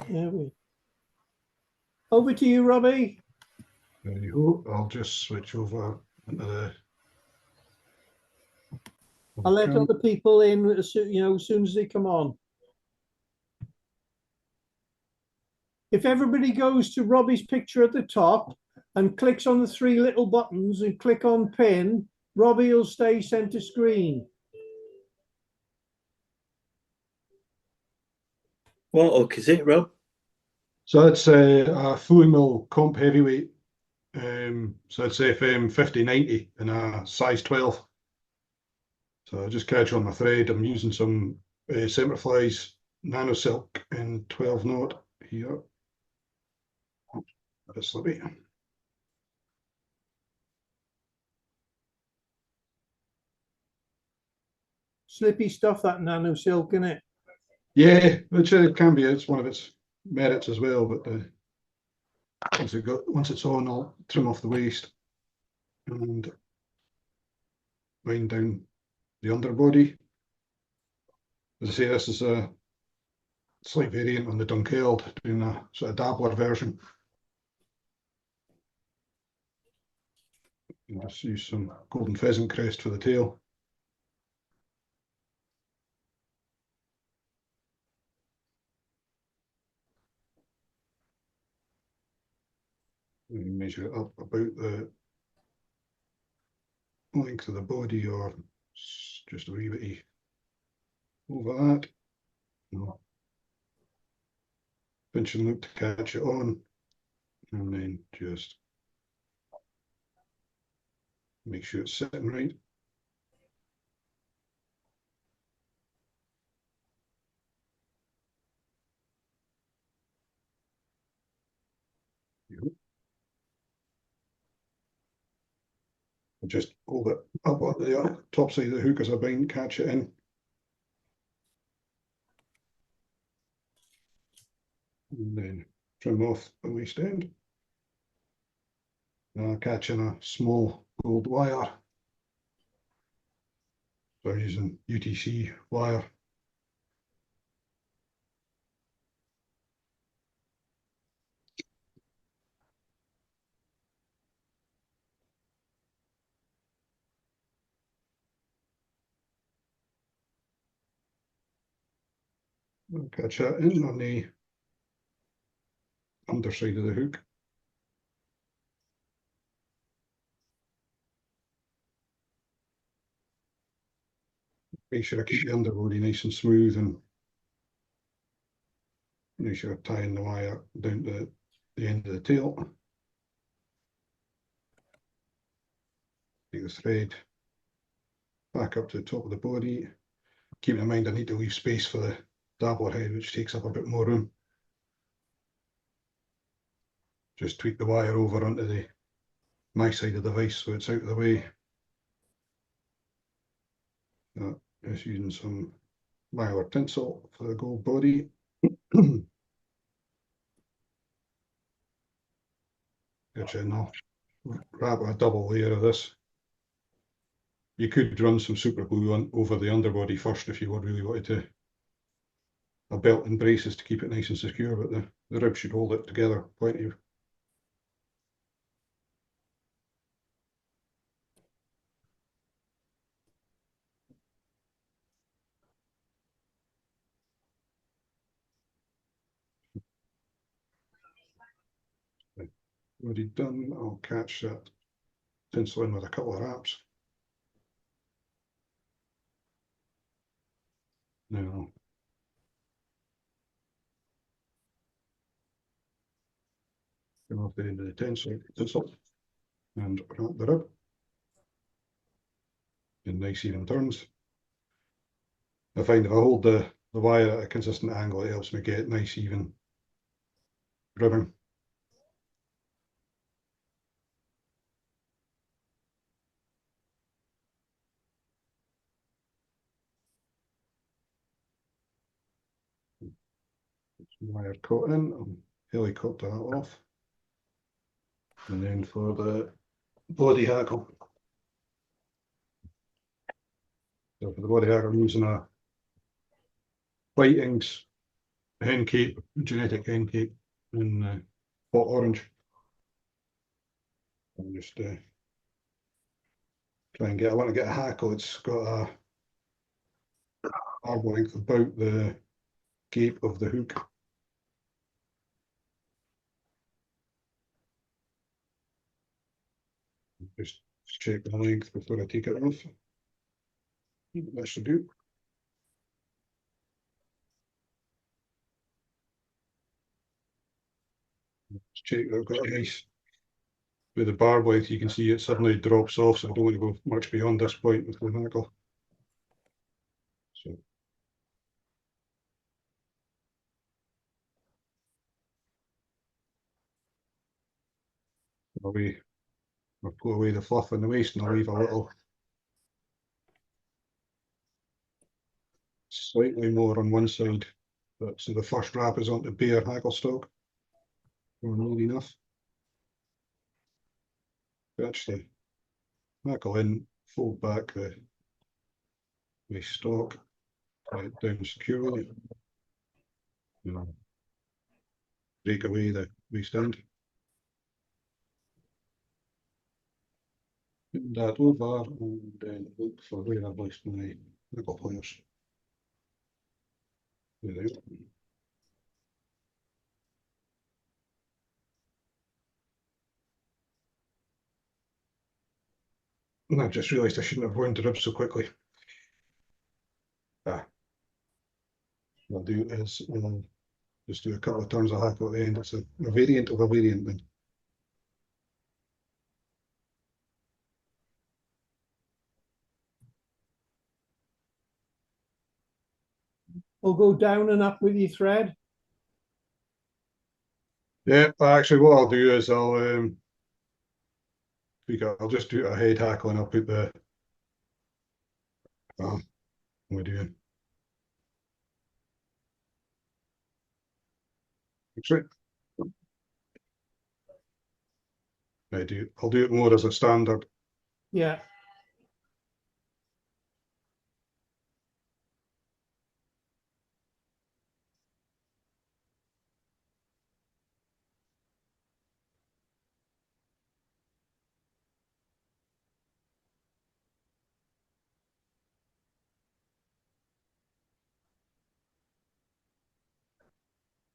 There we. Over to you, Robbie. There you go. I'll just switch over into the. I'll let other people in, as soon as they come on. If everybody goes to Robbie's picture at the top and clicks on the three little buttons and click on pin, Robbie will stay center screen. What oak is it, Rob? So it's a fully mill comp heavyweight. So it's FM 5090 in a size 12. So I just catch on my thread. I'm using some Semperflies Nano Silk in 12 knot here. A bit slippy. Slippy stuff, that Nano Silk, isn't it? Yeah, which it can be. It's one of its merits as well. But once it's on, I'll trim off the waist and wind down the underbody. As I say, this is a slight variant on the Dunkeld, doing a sort of dabbler version. I'll just use some golden pheasant crest for the tail. And measure it up about the length of the body, or just a wee bit over that. Pinch and loop to catch it on, and then just make sure it's sitting right. I'll just hold it up at the top side of the hook as I bind, catch it in. And then trim off the waist end. Now I'll catch in a small gold wire. So I'm using UTC wire. I'll catch that in on the underside of the hook. Make sure I keep the underbody nice and smooth, and make sure I'm tying the wire down to the end of the tail. Take the thread back up to the top of the body. Keep in mind I need to leave space for the dabbler head, which takes up a bit more room. Just tweak the wire over onto my side of the vise so it's out of the way. Just using some mylar tinsel for the gold body. Gotcha, now wrap a double layer of this. You could run some super glue on over the underbody first if you really wanted to. A belt and braces to keep it nice and secure, but the rib should hold it together plenty. Already done. I'll catch that tinsel in with a couple of wraps. Now, come off the end of the tinsel and wrap the rib in nice even turns. I find if I hold the wire at a consistent angle, it helps me get nice even ribbing. Wire caught in, I'll helicopter that off. And then for the body hackle. So for the body hackle, I'm using a Whiting's hen cape, genetic hen cape in hot orange. I'll just try and get, I want to get a hackle. It's got a arm length about the gape of the hook. Just check the length before I take it off. That should do. Just check that I've got a nice, with the barb length, you can see it suddenly drops off, so I don't want to go much beyond this point with the hackle. So I'll pull away the fluff in the waist and I'll leave a little slightly more on one side. So the first wrap is on the bare hackle stock. Not enough. Catch the hackle in, fold back the waist stock, tie it down securely, break away the waist end. Put that over and then look for where I've placed my hackle pliers. There they go. And I just realised I shouldn't have wound the ribs so quickly. What I'll do is just do a couple of turns of hackle at the end. It's a variant of a variant then. We'll go down and up with your thread. Yeah, actually what I'll do is I'll just do a head hackle and I'll put the what am I doing? Actually, I'll do it more as a standard. Yeah.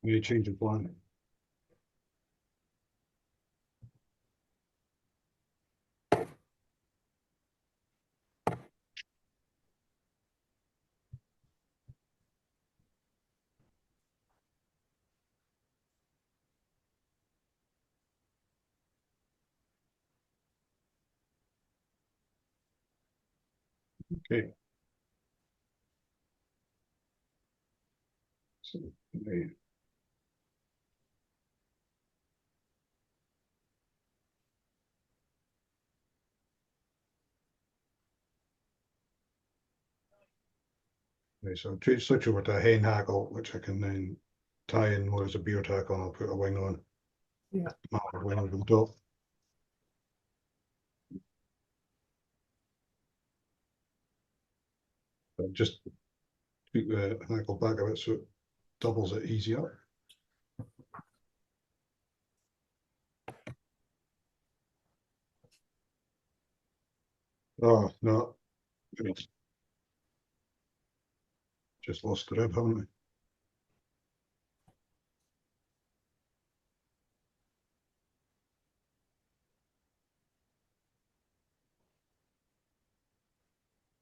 Maybe change the plan. Okay. So, so I'll switch over to a hen hackle, which I can then tie in more as a beard hackle, and I'll put a wing on. Yeah. Wing over the top. But just tweak the hackle back a bit so it doubles it easier. Oh, no. Just lost the rib, haven't we?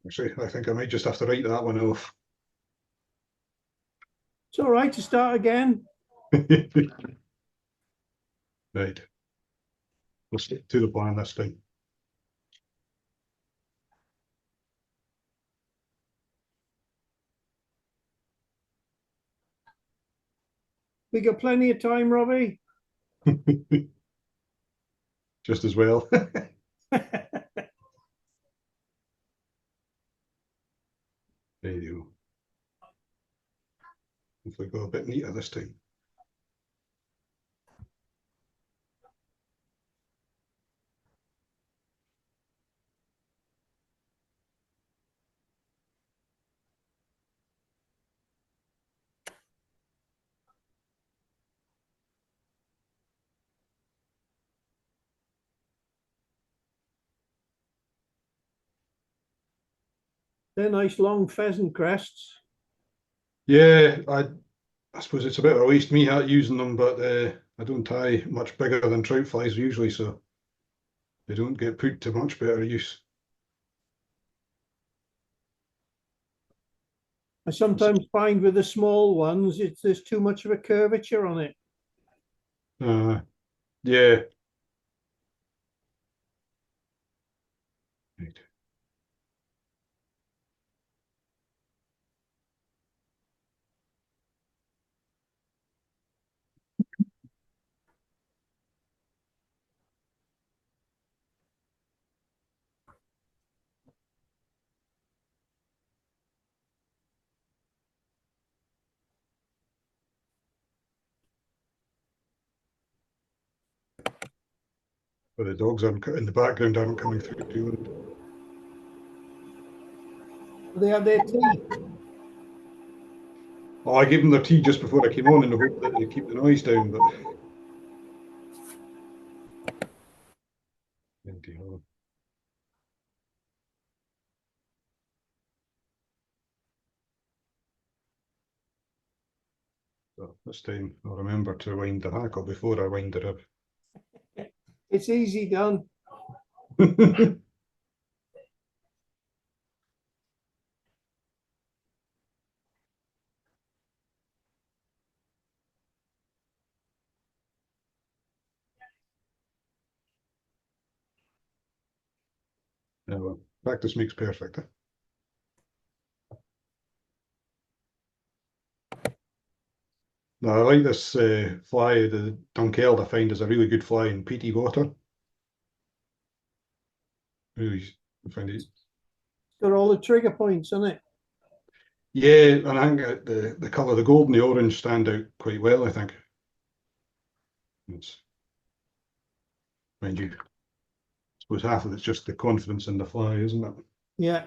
Actually, I think I might just have to write that one off. It's all right to start again. Right. We'll stick to the plan this time. We got plenty of time, Robbie. Just as well. There you go. Hopefully go a bit neater this time. They're nice long pheasant crests. Yeah, I suppose it's a bit of a waste me out using them, but I don't tie much bigger than trout flies usually, so they don't get put to much better use. I sometimes find with the small ones, there's too much of a curvature on it. Yeah. Right. But the dogs aren't in the background aren't coming through too loud. They have their tea. Oh, I gave them their tea just before I came on in the hope that they keep the noise down, but empty. So this time I'll remember to wind the hackle before I wind the rib. It's easy done. Yeah, well, practice makes perfect. No, I like this fly, the Dunkeld. I find is a really good fly in peaty water. Really, I find it. It's got all the trigger points on it. Yeah, and I think the colour, the gold and the orange stand out quite well, I think. It's, mind you, I suppose half of it's just the confidence in the fly, isn't it? Yeah.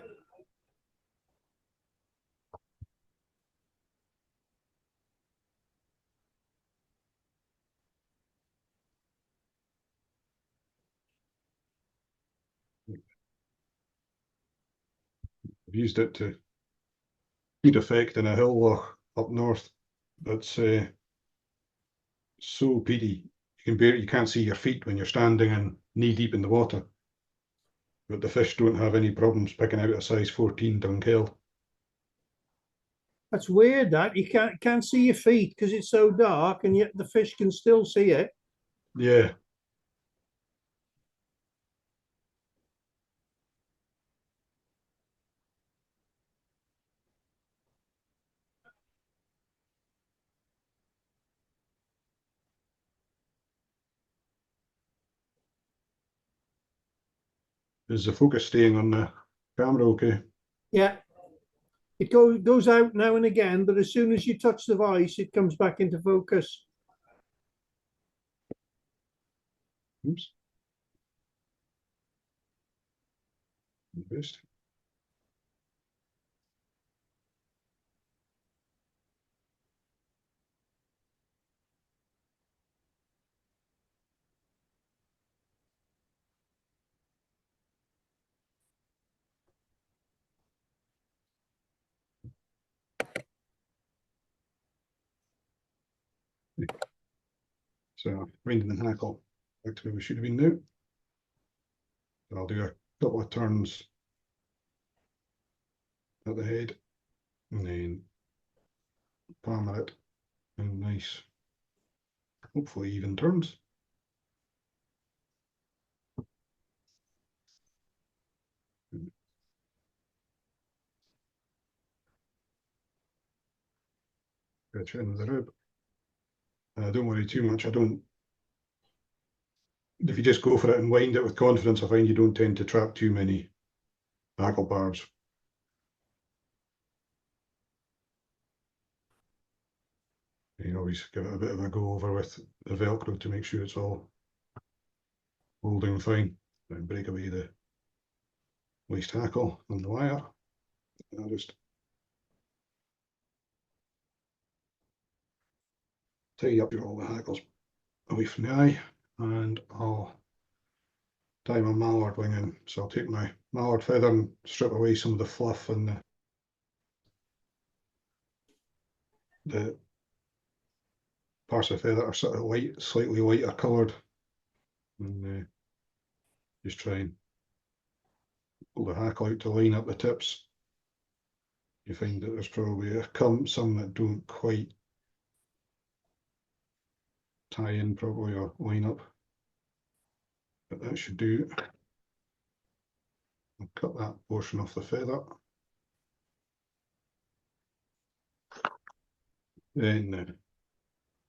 I've used it to good effect in a hill loch up north. It's so peaty. You can't see your feet when you're standing and knee deep in the water. But the fish don't have any problems picking out a size 14 Dunkeld. That's weird that you can't see your feet because it's so dark and yet the fish can still see it. Yeah. Is the focus staying on the camera okay? Yeah. It goes out now and again, but as soon as you touch the vice, it comes back into focus. Oops. Best. So winding the hackle back to where we should have been now. I'll do a couple of turns at the head and then palmer it in nice, hopefully even turns. Catch it in the rib. Don't worry too much. If you just go for it and wind it with confidence, I find you don't tend to trap too many hackle barbs. You always give it a bit of a go over with the Velcro to make sure it's all holding fine. Then break away the waste hackle and the wire. I'll just tidy up all the hackles away from the eye, and I'll tie my mallard wing in. So I'll take my mallard feather and strip away some of the fluff and the parts of the feather are sort of white, slightly lighter coloured, and just try and pull the hack out to line up the tips. You find that there's probably some that don't quite tie in properly or line up, but that should do. I'll cut that portion off the feather. Then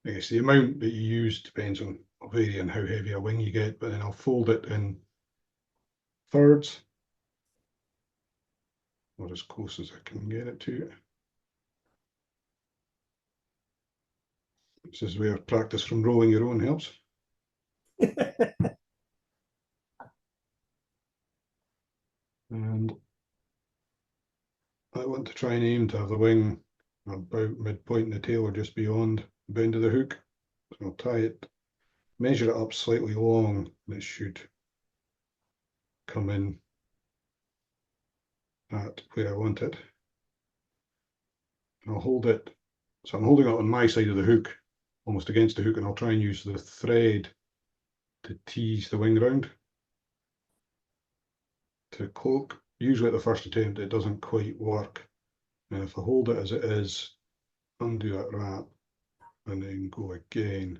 I guess the amount that you use depends on varying how heavy a wing you get, but then I'll fold it in thirds, or as close as I can get it to. This is where practice from rolling your own helps. And I want to try and aim to have the wing about midpoint in the tail or just beyond the bend of the hook. So I'll tie it, measure it up slightly long, and it should come in at where I want it. And I'll hold it, so I'm holding it on my side of the hook, almost against the hook, and I'll try and use the thread to tease the wing round to cloak. Usually at the first attempt it doesn't quite work, and if I hold it as it is, undo that wrap, and then go again,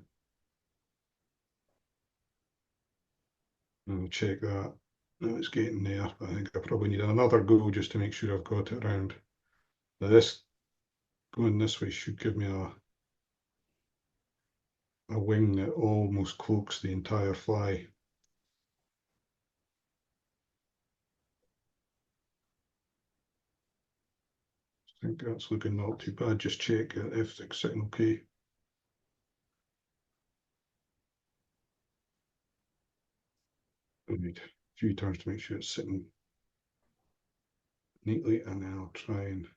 and I'll check that. Now it's getting there, but I think I probably need another go just to make sure I've got it round. Now this, going this way, should give me a wing that almost cloaks the entire fly. I think that's looking not too bad. Just check that everything's sitting okay. I need a few turns to make sure it's sitting neatly, and then I'll try and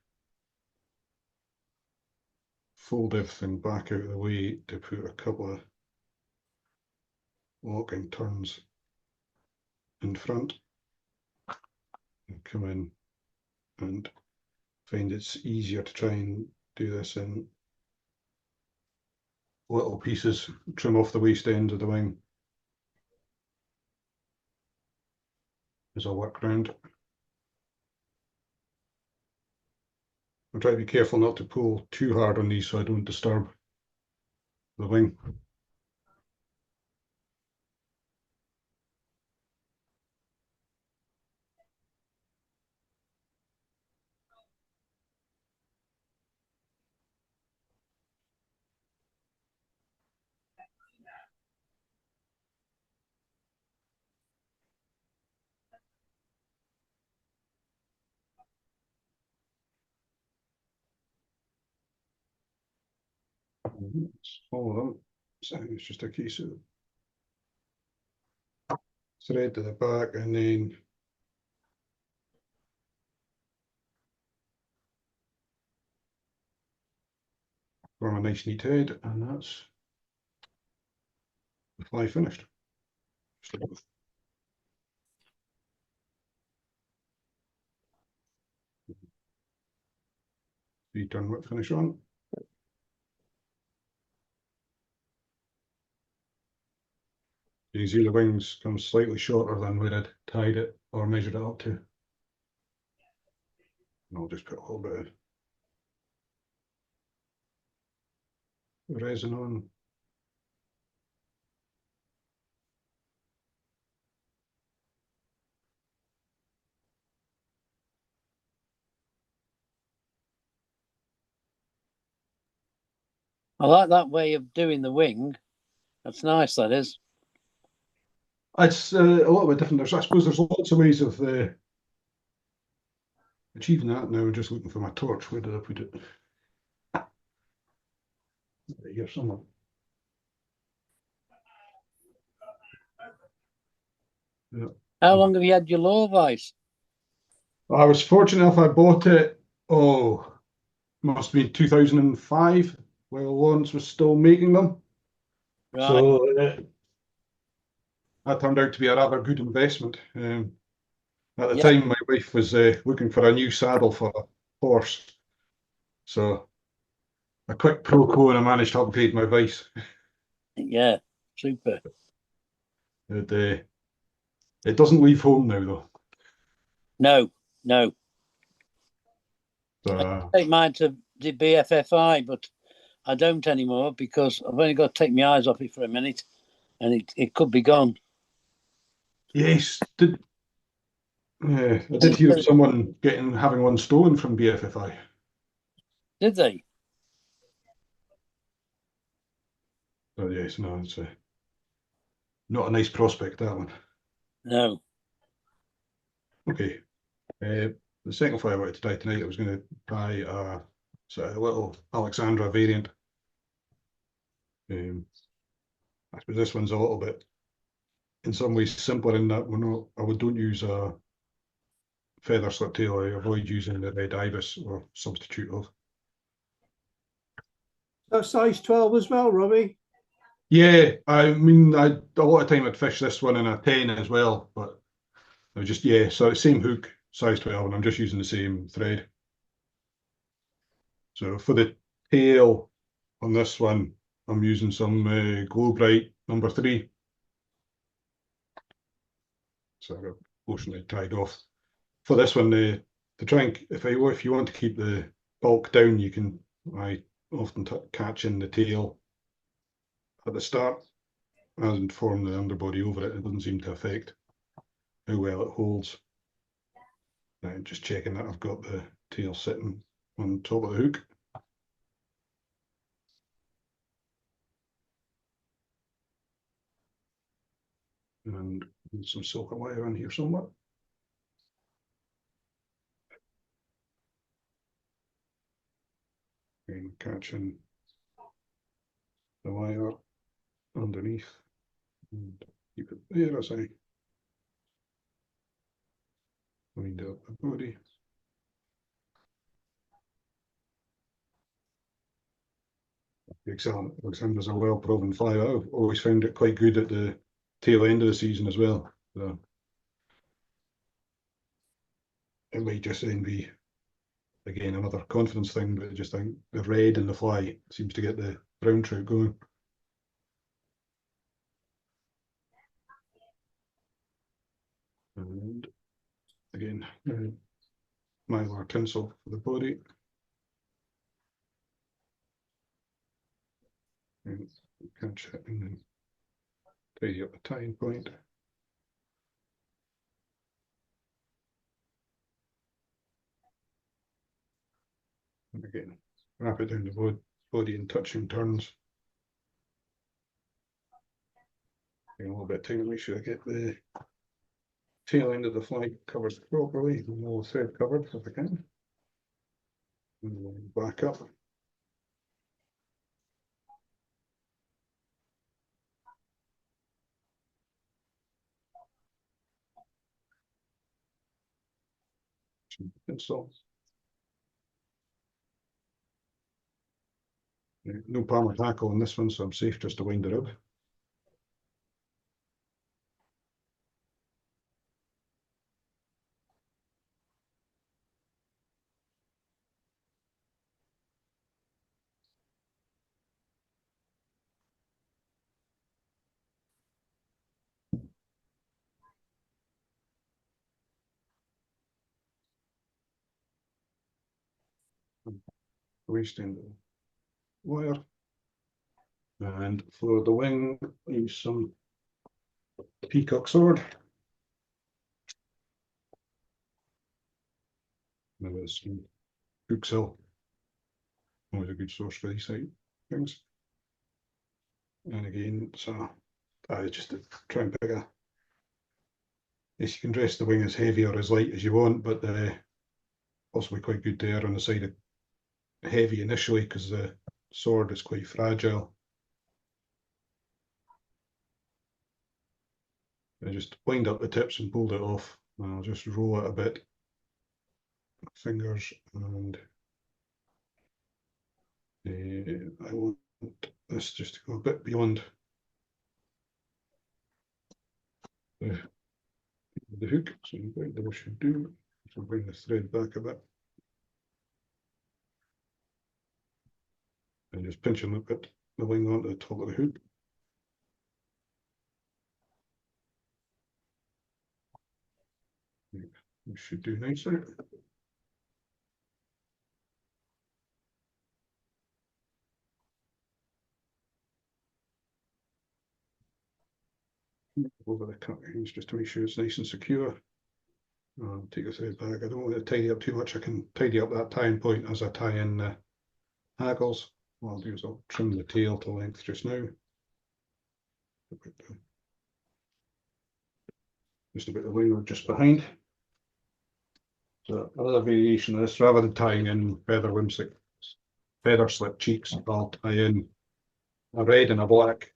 fold everything back out of the way to put a couple of locking turns in front, and come in and find it's easier to try and do this in little pieces, trim off the waste ends of the wing as I work round. I'm trying to be careful not to pull too hard on these so I don't disturb the wing. All of them. So it's just a case of thread to the back and then form a nice neat head, and that's the fly finished. Turn whip finish on. You can see the wings come slightly shorter than where I'd tied it or measured it up to. And I'll just put a little bit of resin on. I like that way of doing the wing. That's nice, that is. It's a little bit different. I suppose there's lots of ways of achieving that. Now I'm just looking for my torch. Where did I put it? Here somewhere. Yeah. How long have you had your low vice? I was fortunate enough I bought it, must have been 2005, while Lawrence was still making them. Right. So that turned out to be a rather good investment. At the Yeah. time, my wife was looking for a new saddle for a horse. So a quick proco and I managed to upgrade my vice. Yeah, super. It doesn't leave home now though. No, no. So, Take mine to the BFFI, but I don't anymore because I've only got to take my eyes off it for a minute, and it could be gone. yes, I did hear of someone having one stolen from BFFI. Did they? Oh yes, no, it's not a nice prospect, that one. No. Okay. The second fly I wanted to try tonight, I was going to try a sort of little Alexandra variant. I suppose this one's a little bit, in some ways, simpler in that I don't use a feather slip tail. I avoid using the red ibis or substitute of. That's size 12 as well, Robbie. Yeah, I mean, a lot of time I'd fish this one in a 10 as well, but I was just, yeah, so same hook, size 12, and I'm just using the same thread. So for the tail on this one, I'm using some Glow Bright number 3. So I've got fortunately tied off. For this one, to try and, if you want to keep the bulk down, I often catch in the tail at the start and form the underbody over it. It doesn't seem to affect how well it holds. Just checking that I've got the tail sitting on top of the hook. And some silver wire on here somewhere. And catching the wire underneath and keep it there as I wind up the body. Alexander's a well-proven fly. I've always found it quite good at the tail end of the season as well. So it might just then be, again, another confidence thing, but I just think the red in the fly seems to get the brown trout going. And again, mylar tinsel for the body. And catch it and then tidy up the tying point. And again, wrap it down the body in touching turns. A little bit tight, make sure I get the tail end of the fly covered properly, and all the thread covered if I can. And then back up. Pencil. No palmer tackle on this one, so I'm safe just to wind it up. Wasting the wire. And for the wing, use some peacock sword. Now there's some hook cell. Always a good source for these things. And again, so I just to try and pick yes, you can dress the wing as heavy or as light as you want, but possibly quite good to err on the side of heavy initially because the sword is quite fragile. I just wind up the tips and pulled it off. And I'll just roll it a bit. Fingers, and I want this just to go a bit beyond the the hook, so what we should do is we'll bring the thread back a bit and just pinch and put the wing onto the top of the hook. We should do nicely. Over the cuttings just to make sure it's nice and secure. Take the thread back. I don't want to tidy up too much. I can tidy up that tying point as I tie in the hackles. What I'll do is I'll trim the tail to length just now. Just a bit of wing just behind. So another variation of this, rather than tying in feather slip cheeks, I'll tie in a red and a black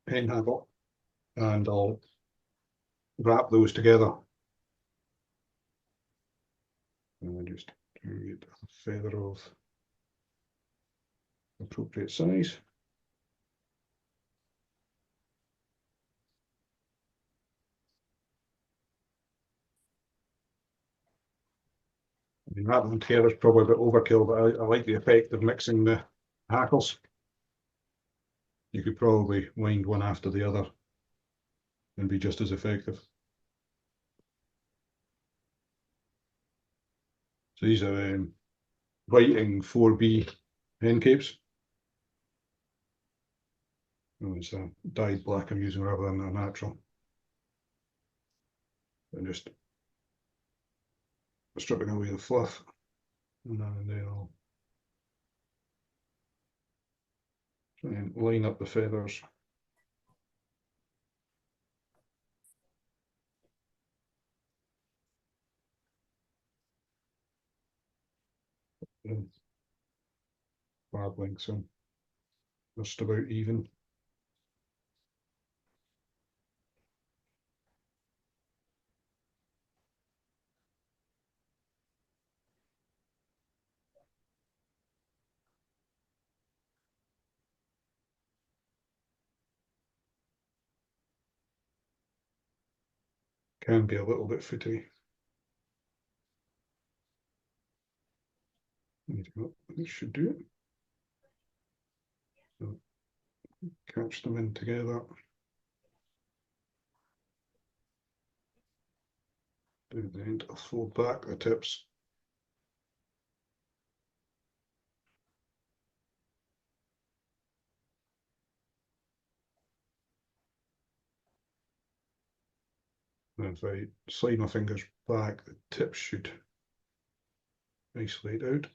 hen hackle, and I'll wrap those together. And just get a feather of appropriate size. I mean, wrapping them together is probably a bit overkill, but I like the effect of mixing the hackles. You could probably wind one after the other and be just as effective. So these are Whiting 4B hen capes. Oh, it's a dyed black I'm using rather than a natural. And just stripping away the fluff, and then I'll try and line up the feathers. And barb lengths in just about even. Can be a little bit footy. This should do it. So catch them in together. Do the end, I'll fold back the tips. And if I slide my fingers back, the tips should isolate out.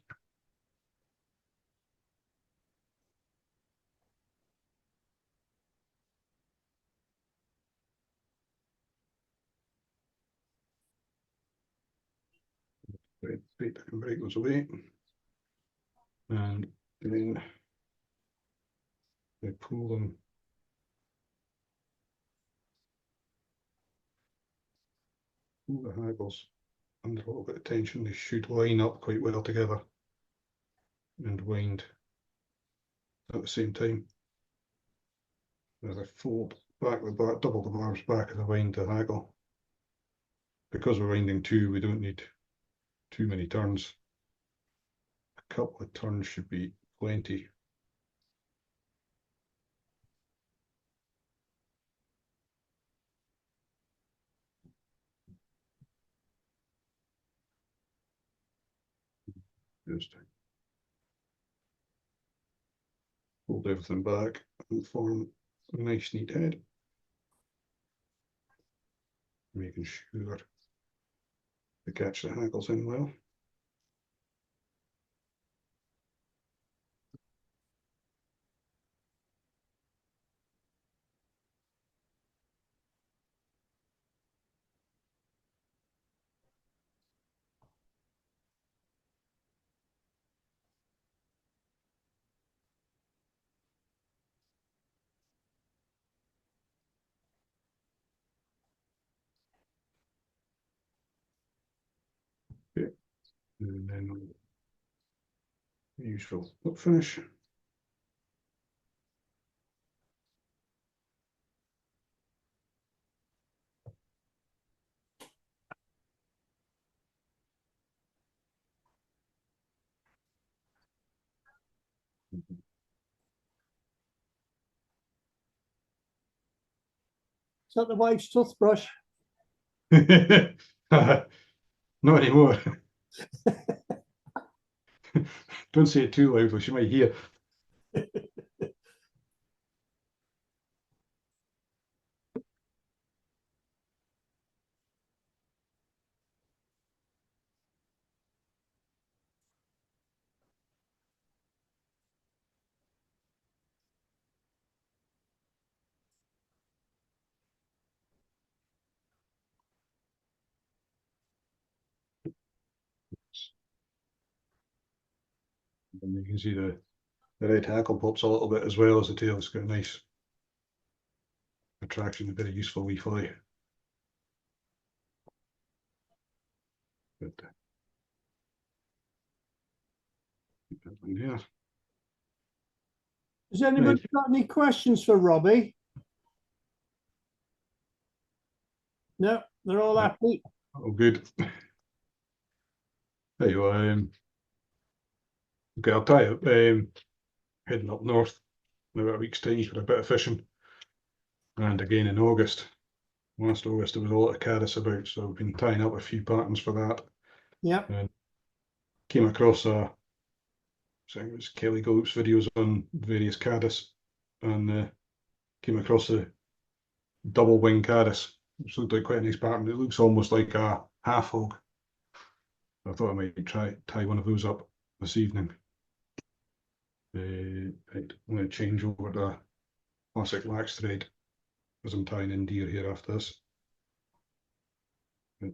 Right, I can break those away. And then I pull them the hackles under a little bit of tension. They should line up quite well together and wind at the same time. As I fold back the bar, double the barbs back as I wind the hackle. Because we're winding two, we don't need too many turns. A couple of turns should be plenty. Just fold everything back and form a nice neat head. Making sure to catch the hackles in well. Okay. And then usual look finish. Is that the wife's toothbrush? Not anymore. Don't say it too loudly, she might hear. And you can see the red hackle pops a little bit as well as the tail. It's got a nice attraction, a very useful wee fly. But keep that one there. Has anybody got any questions for Robbie? No, they're all happy. Oh, good. There you go. Okay, I'll tie up. Heading up north in about a week's time for a bit of fishing, and again in August. Last August there was a lot of Caddis about, so I've been tying up a few patterns for that. Yep. And came across I think it was Kelly Galloop's videos on various Caddis, and came across a double wing Caddis, which looked like quite a nice pattern. It looks almost like a half hog. I thought I might try tie one of those up this evening. Right, I'm going to change over to classic wax thread as I'm tying in deer here after this. Right.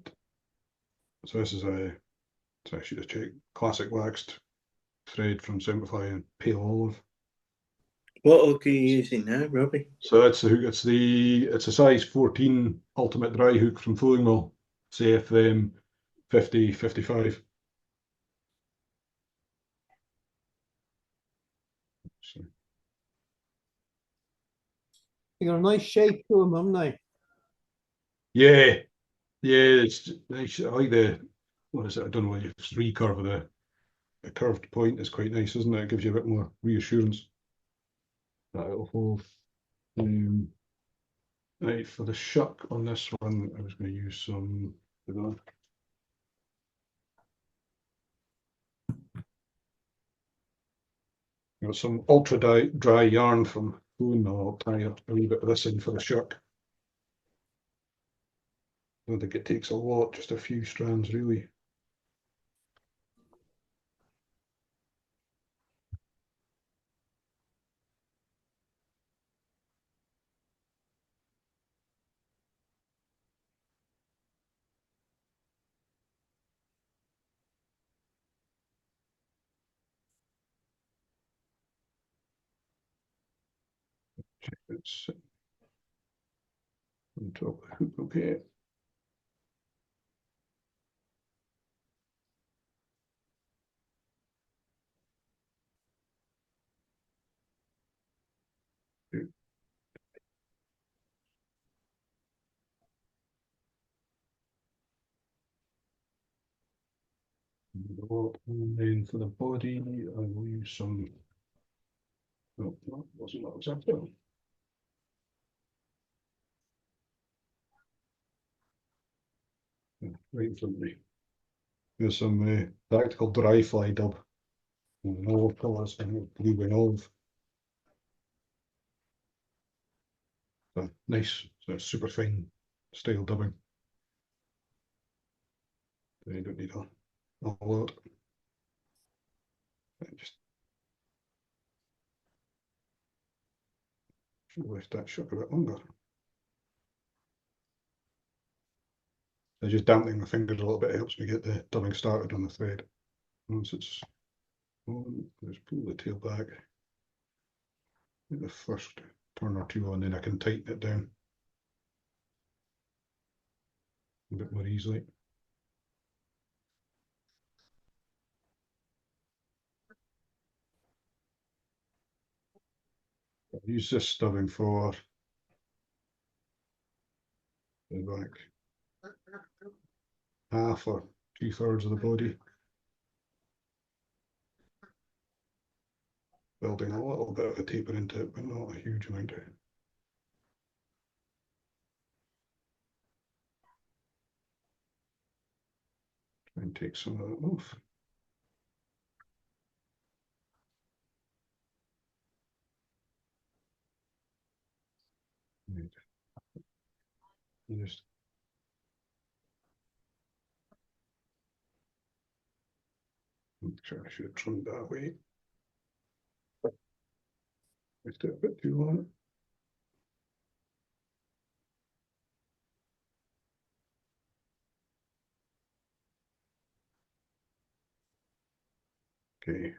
So this is so I should have checked, classic waxed thread from Simplify and Pale Olive. What hook are you using now, Robbie? So that's the hook. It's a size 14 ultimate dry hook from Flowing Mill, CF 50-55. So, They got a nice shape to them, haven't they? yeah, it's nice. I like the, what is it? I don't know what it's recurve of the curved point is quite nice, isn't it? It gives you a bit more reassurance. That it'll hold. Right, for the shuck on this one, I was going to use some. Got some ultra dry yarn from Flowing Mill. I'll tie a wee bit of this in for the shuck. I don't think it takes a lot, just a few strands really. Check it's on top of the hook, okay. And then for the body, I will use some. No, that wasn't that exactly. Right in front of me. There's some tactical dry fly dub. And olive colours and blue and olive. So nice, so super fine style dubbing. You don't need a lot. Just should have left that shuck a bit longer. So just damping my fingers a little bit helps me get the dubbing started on the thread. Once it's on, just pull the tail back. Get the first turn or two on, then I can tighten it down a bit more easily. I'll use this stubbing for the back half or 2/3 of the body. building a little bit of a taper into it, but not a huge amount. Try and take some of that off. Right. Just sure I should have trimmed that away. Left it a bit too long. Okay,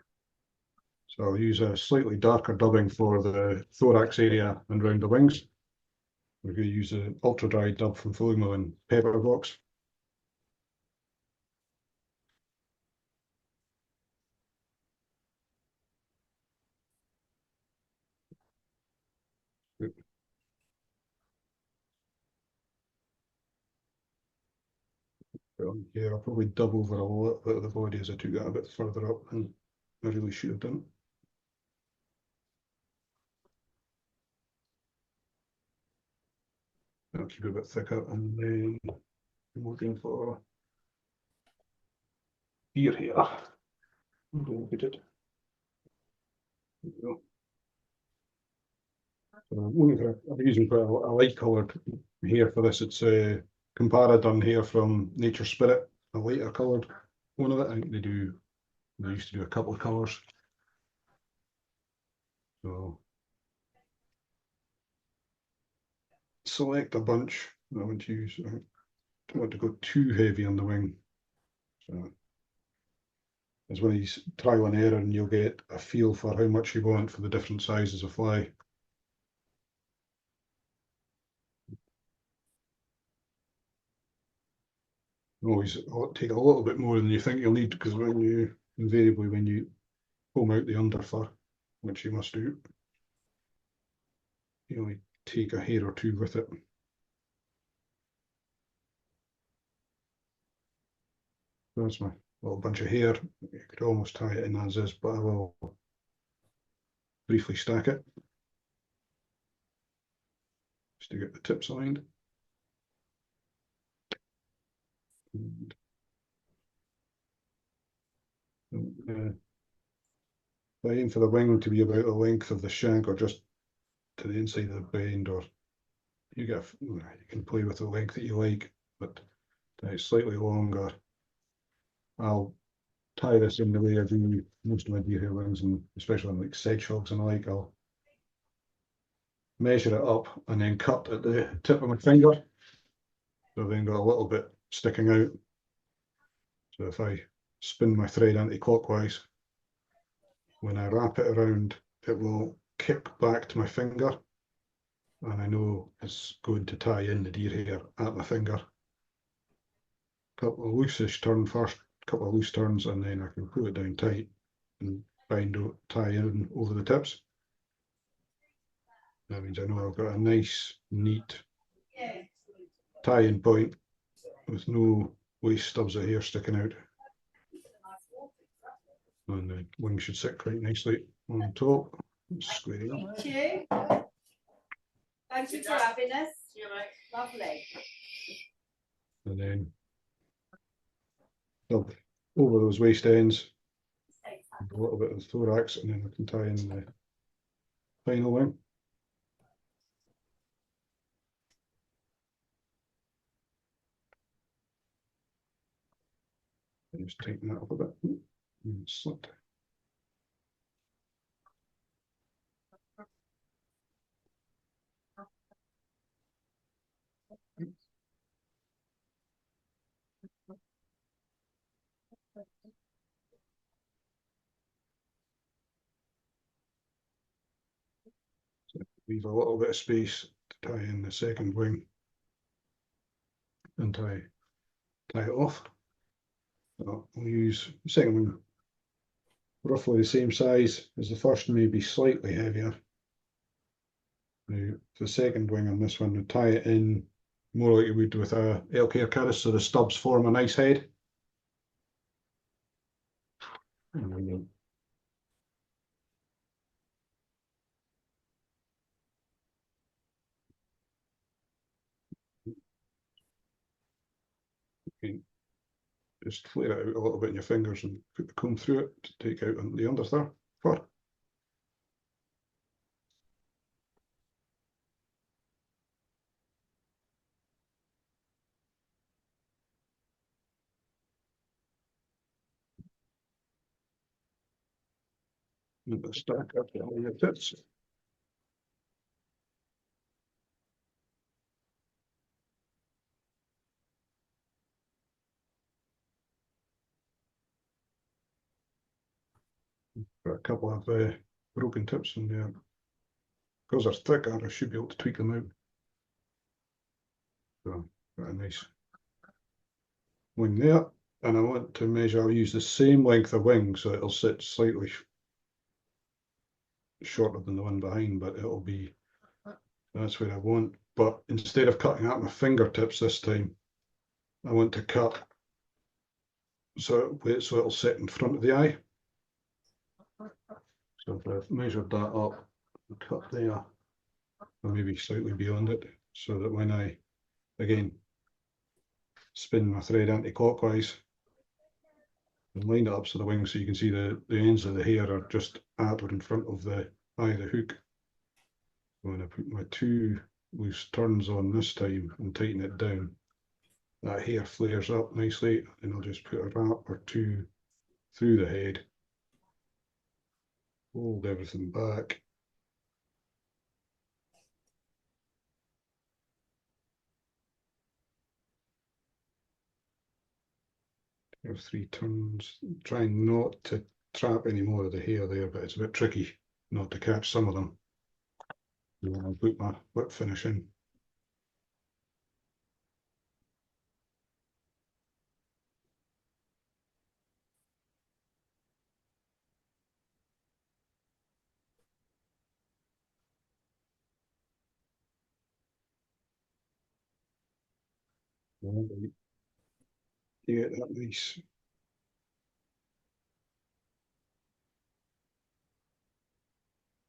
so I'll use a slightly darker dubbing for the thorax area and round the wings. We're going to use an ultra dry dub from Fulling Mill and Pepper Box. Here, I'll probably dub over a little bit of the body as I took that a bit further up than I really should have done. I'll keep it a bit thicker, and then I'm looking for ear here. Don't get it. There we go. So I'm using quite a light coloured hair for this. It's a Comparadun hair from Nature Spirit, a lighter coloured one of it. I think they used to do a couple of colours. So select a bunch that I want to use. I don't want to go too heavy on the wing. So it's one of these trial and error, and you'll get a feel for how much you want for the different sizes of fly. Always take a little bit more than you think you'll need, because invariably when you comb out the underfur, which you must do, you only take a hair or two with it. That's my little bunch of hair. You could almost tie it in as is, but I will briefly stack it just to get the tips aligned. I aim for the wing to be about the length of the shank, or just to the inside of the bend, or you can play with the length that you like, but it's slightly longer. I'll tie this in the way I do most of my deer hair wings, and especially on like sedge hogs and the like. I'll measure it up and then cut at the tip of my finger, so I've then got a little bit sticking out. So if I spin my thread anti-clockwise, when I wrap it around, it will kick back to my finger, and I know it's going to tie in the deer hair at my finger. Couple of loose-ish turn first, couple of loose turns, and then I can pull it down tight and tie in over the tips. That means I know I've got a nice, neat tie-in point with no waste stubs of hair sticking out. And the wing should sit quite nicely on top. Square it up. Thank you. Thank you for having us. Lovely. And then dub over those waist ends, a little bit of the thorax, and then I can tie in the final wing. And just tighten that up a bit and slit. So leave a little bit of space to tie in the second wing and tie it off. So I'll use the second wing roughly the same size as the first, maybe slightly heavier. Now, the second wing on this one, we tie it in more like you would with a elk hair caddis, so the stubs form a nice head. And then Okay. Just flare it out a little bit in your fingers and put the comb through it to take out the under fur. And the stack up all your tits. Got a couple of broken tips in there. Because they're thicker, I should be able to tweak them out. So, got a nice wing there. And I want to measure, I'll use the same length of wing, so it'll sit slightly shorter than the one behind, but it'll be, that's where I want. But instead of cutting at my fingertips this time, I want to cut so it'll sit in front of the eye. So if I've measured that up, cut there, or maybe slightly beyond it, so that when I, again, spin my thread anti-clockwise and line it up so the wings, so you can see the ends of the hair are just at or in front of the eye of the hook. When I put my 2 loose turns on this time and tighten it down, that hair flares up nicely, and I'll just put a wrap or 2 through the head, hold everything back. Have 3 turns, trying not to trap any more of the hair there, but it's a bit tricky not to catch some of them. And then I'll put my whip finish in. You get that nice.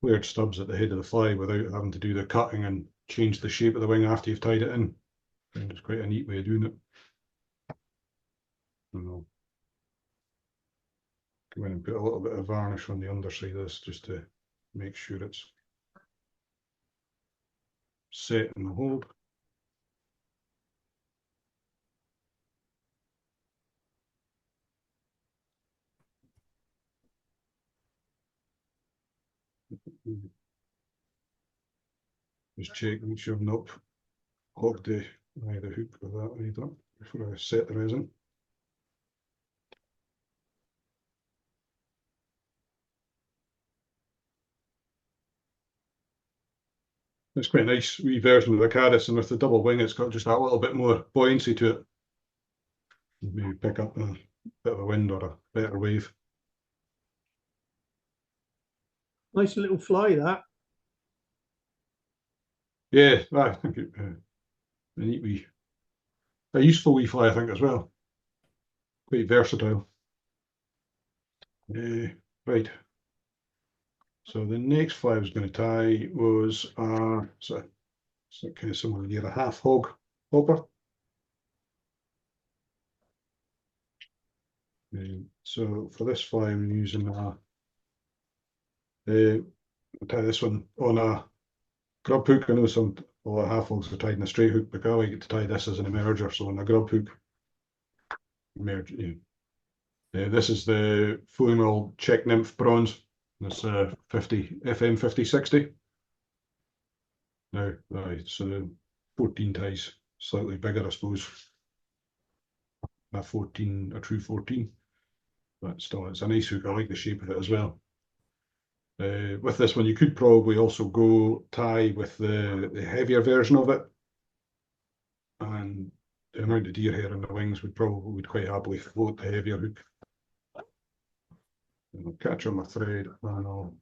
Weird stubs at the head of the fly without having to do the cutting and change the shape of the wing after you've tied it in. And it's quite a neat way of doing it. And I'll go in and put a little bit of varnish on the underside of this just to make sure it's set in the hold. Just check, make sure I've not hogged the hook with that either before I set the resin. It's quite a nice wee version of the Caddis, and with the double wing, it's got just that little bit more buoyancy to it. Maybe pick up a bit of a wind or a better wave. Nice little fly, that. Yeah, I think it, a neat wee, a useful wee fly, I think, as well. Quite versatile. Right. So the next fly I was going to tie was so kind of somewhere near a Half Hog Hopper. So for this fly, I'm using I'll tie this one on a grub hook. I know a lot of half hogs are tied in a straight hook, but I like to tie this as an emerger, so on a grub hook. This is the fully milled Czech nymph bronze. This 50 FM 5060. Now, so the 14 ties, slightly bigger, I suppose. A true 14, but still, it's a nice hook. I like the shape of it as well. With this one, you could probably also go tie with the heavier version of it, and the amount of deer hair in the wings would quite happily float the heavier hook. And I'll catch on my thread, and I'll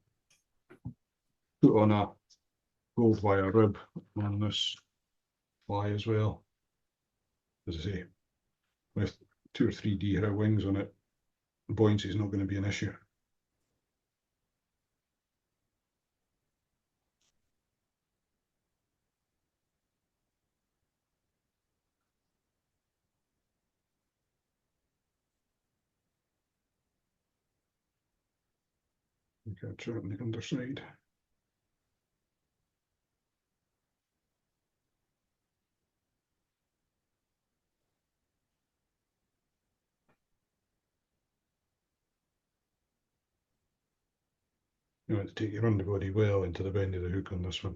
put on a gold wire rib on this fly as well. As I say, with 2 or 3 deer hair wings on it, buoyancy is not going to be an issue. Catch it on the underside. You want to take your underbody well into the bend of the hook on this one.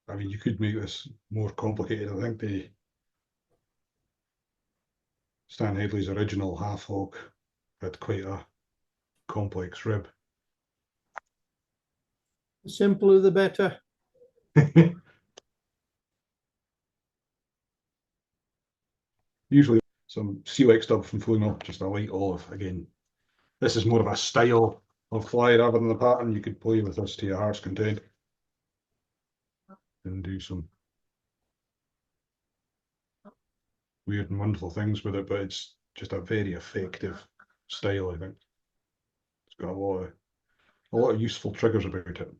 I mean, you could make this more complicated. I think the Stan Headley's original half hog had quite a complex rib. The simpler the better. Usually some CX dub from Flumill, just a light olive. Again, this is more of a style of fly rather than the pattern. You could play with this to your heart's content and do some weird and wonderful things with it, but it's just a very effective style, I think. It's got a lot of useful triggers about it.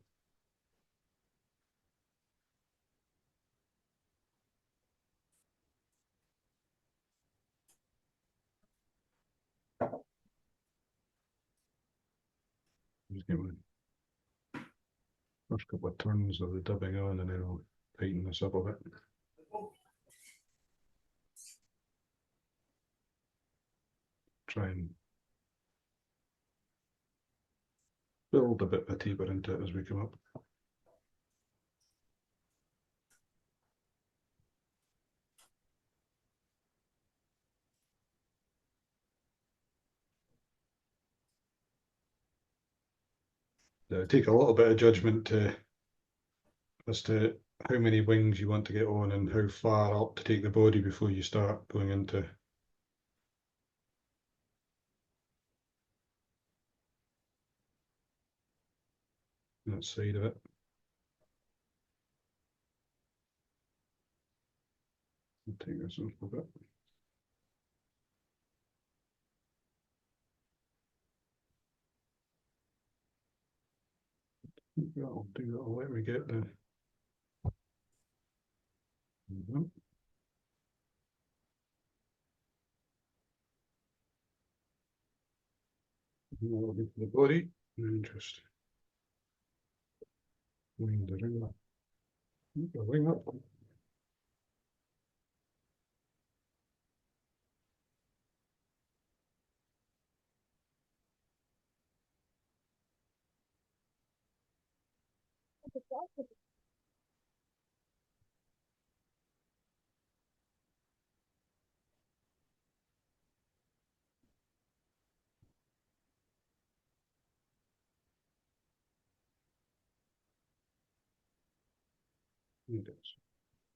Just get my first couple of turns of the dubbing on, and then I'll tighten this up a bit. Try and build a bit of taper into it as we come up. Take a little bit of judgment as to how many wings you want to get on and how far up to take the body before you start going into that side of it. I'll take this off a bit. That'll do. That'll let me get the. That'll be for the body, and just wing the ring up. The wing up.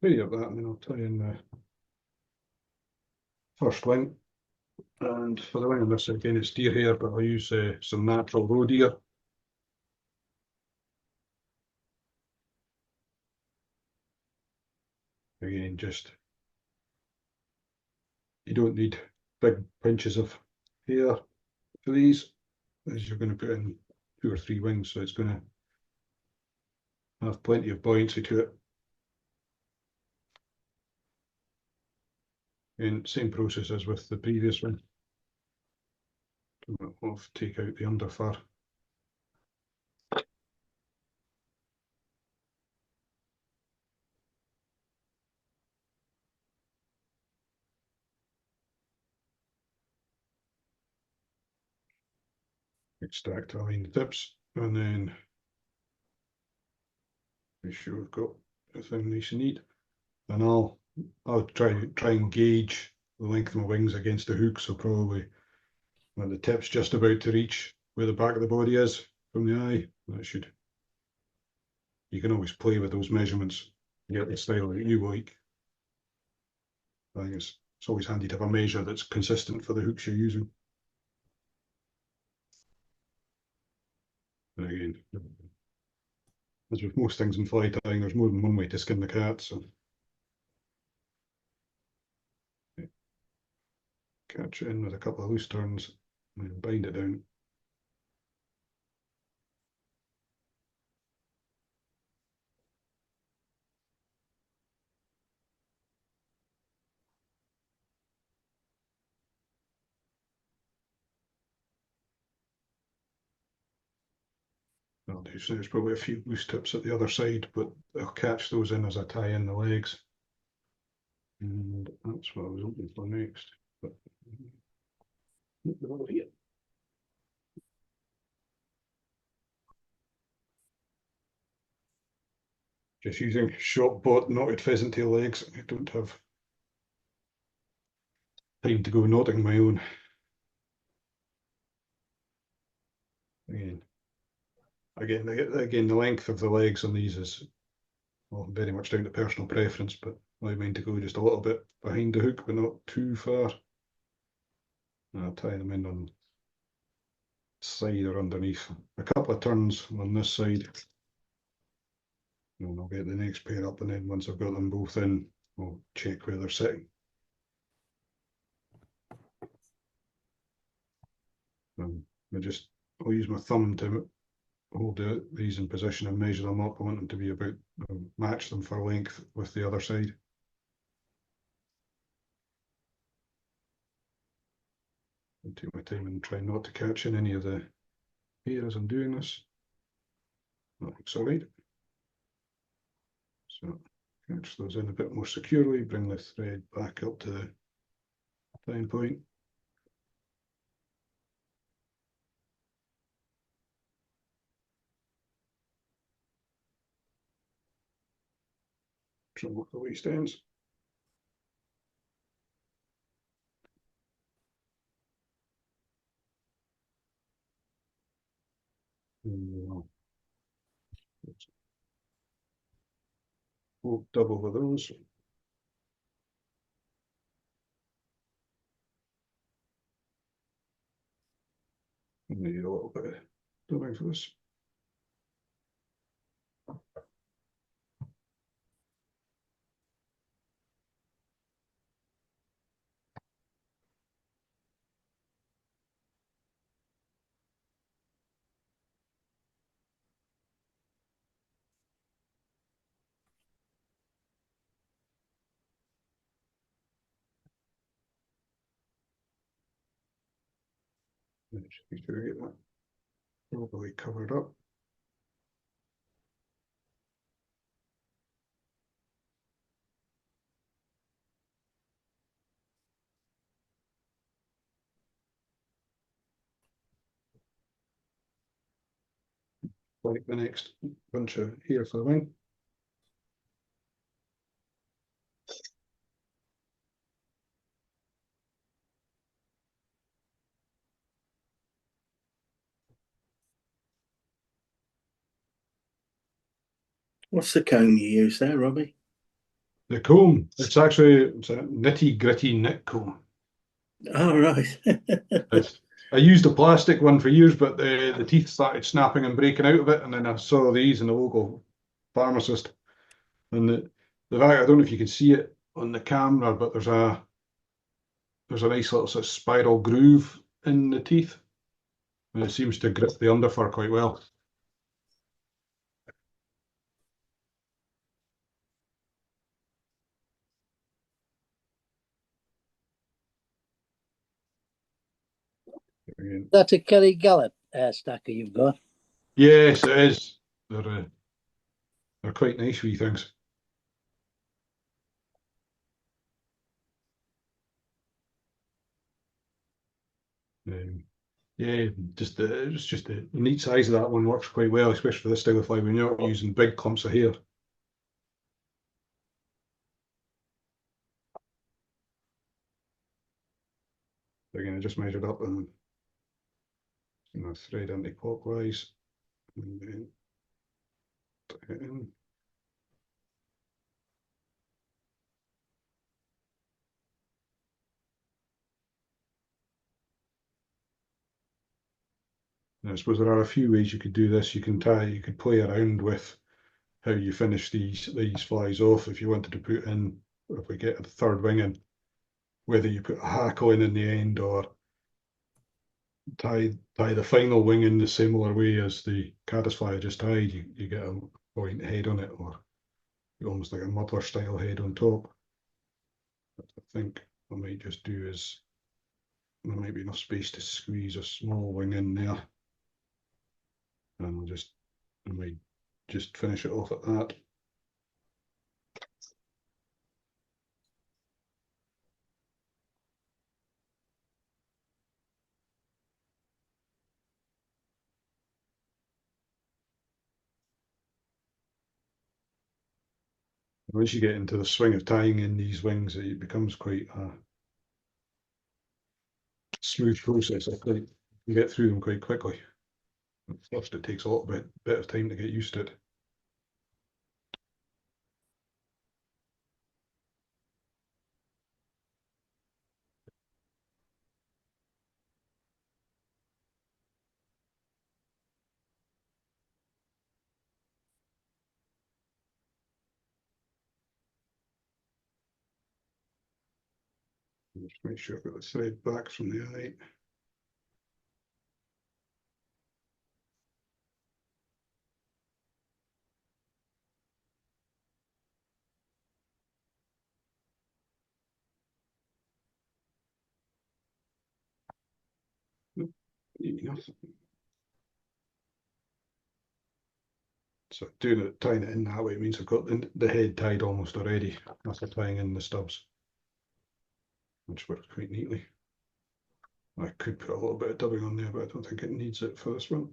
Plenty of that, and then I'll tie in the first wing. And for the wing on this, again, it's deer hair, but I'll use some natural roe deer. Again, just you don't need big pinches of hair for these, as you're going to put in 2 or 3 wings, so it's going to have plenty of buoyancy to it. And same process as with the previous one. We'll take out the under fur. Extract align the tips, and then make sure we've got everything nice and neat. And I'll try and gauge the length of my wings against the hook, so probably when the tip's just about to reach where the back of the body is from the eye, that should. You can always play with those measurements, get the style that you like. I think it's always handy to have a measure that's consistent for the hooks you're using. And again, as with most things in fly tying, there's more than one way to skin the cat, so catch it in with a couple of loose turns and then bind it down. I'll do so. There's probably a few loose tips at the other side, but I'll catch those in as I tie in the legs. And that's what I was hoping for next. But here. Just using short bought knotted pheasant tail legs. I don't have time to go knotting my own. Again, the length of the legs on these is well, very much down to personal preference, but I mind to go just a little bit behind the hook, but not too far. And I'll tie them in on the side or underneath. A couple of turns on this side. And I'll get the next pair up, and then once I've got them both in, I'll check where they're sitting. I'll use my thumb to hold these in position and measure them up. I want them to be about, match them for length with the other side. I'll take my time and try not to catch in any of the hair as I'm doing this. That looks all right. So catch those in a bit more securely, bring the thread back up to the tying point. Trim up the waist ends. We'll double with those. Need a little bit of dubbing for this. Just need to get that properly covered up. Like the next bunch of hair for the wing. What's the comb you use there, Robbie? The comb, it's a nitty gritty knit comb. Oh, right. I used a plastic one for years, but the teeth started snapping and breaking out of it, and then I saw these in the local pharmacist. And the fact, I don't know if you can see it on the camera, but there's a nice little sort of spiral groove in the teeth, and it seems to grip the underfur quite well. That's a Kelly Gallup stacker you've got. Yes, it is. They're quite nice wee things. Yeah, just the neat size of that one works quite well, especially for this style of fly when you're not using big clumps of hair. Again, I just measured up and thread anti-clockwise, and then tuck it in. And I suppose there are a few ways you could do this. You could play around with how you finish these flies off if you wanted to put in, if we get a third wing in, whether you put a hackle in the end or tie the final wing in the similar way as the caddis fly I just tied. You get a point head on it, or almost like a muddler style head on top. What I think I might just do is, there might be enough space to squeeze a small wing in there, and I'll just And we just finish it off at that. Once you get into the swing of tying in these wings, it becomes quite a smooth process. I think you get through them quite quickly. At first, it takes a little bit of time to get used to it. Just make sure I've got the thread back from the eye. Enough. So tying it in that way means I've got the head tied almost already after tying in the stubs, which works quite neatly. I could put a little bit of dubbing on there, but I don't think it needs it for this one.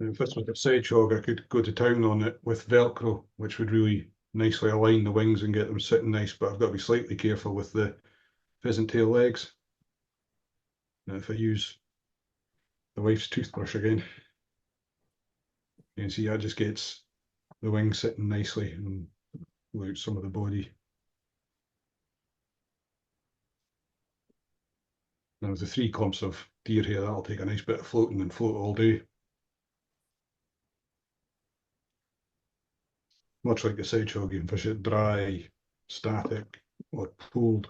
And if this was a sedge hog, I could go to town on it with Velcro, which would really nicely align the wings and get them sitting nice, but I've got to be slightly careful with the pheasant tail legs. Now if I use the wife's toothbrush again, you can see that just gets the wings sitting nicely and pull out some of the body. Now with the 3 clumps of deer here, that'll take a nice bit of floating and float all day. Much like the sedge hog, you can fish it dry, static, or pulled.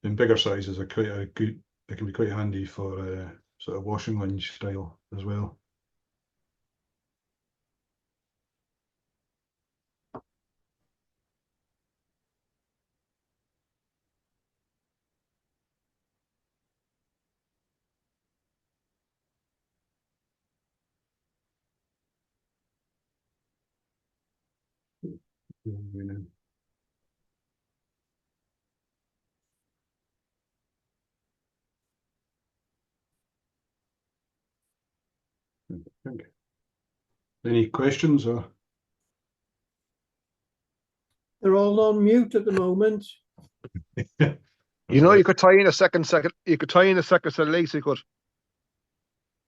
In bigger sizes are quite a good, they can be quite handy for sort of washing lunge style as well. Any questions or? They're all on mute at the moment. You know, you could tie in a second you could tie in a second set of legs, you could.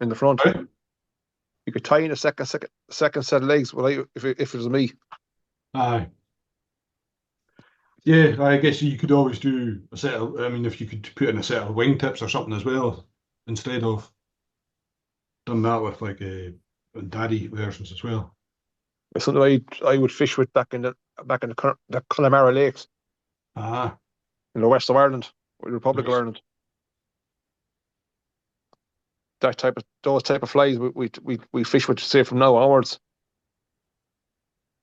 In the front. Right. You could tie in a second set of legs, well, if it was me. Aye. Yeah, I guess you could always do a set of, I mean, if you could put in a set of wingtips or something as well, instead of done that with like a daddy versions as well. It's something I would fish with back in the Connemara Lakes Ah, in the west of Ireland, or the Republic of Nice. Ireland. Those type of flies we fish with, say, from now onwards.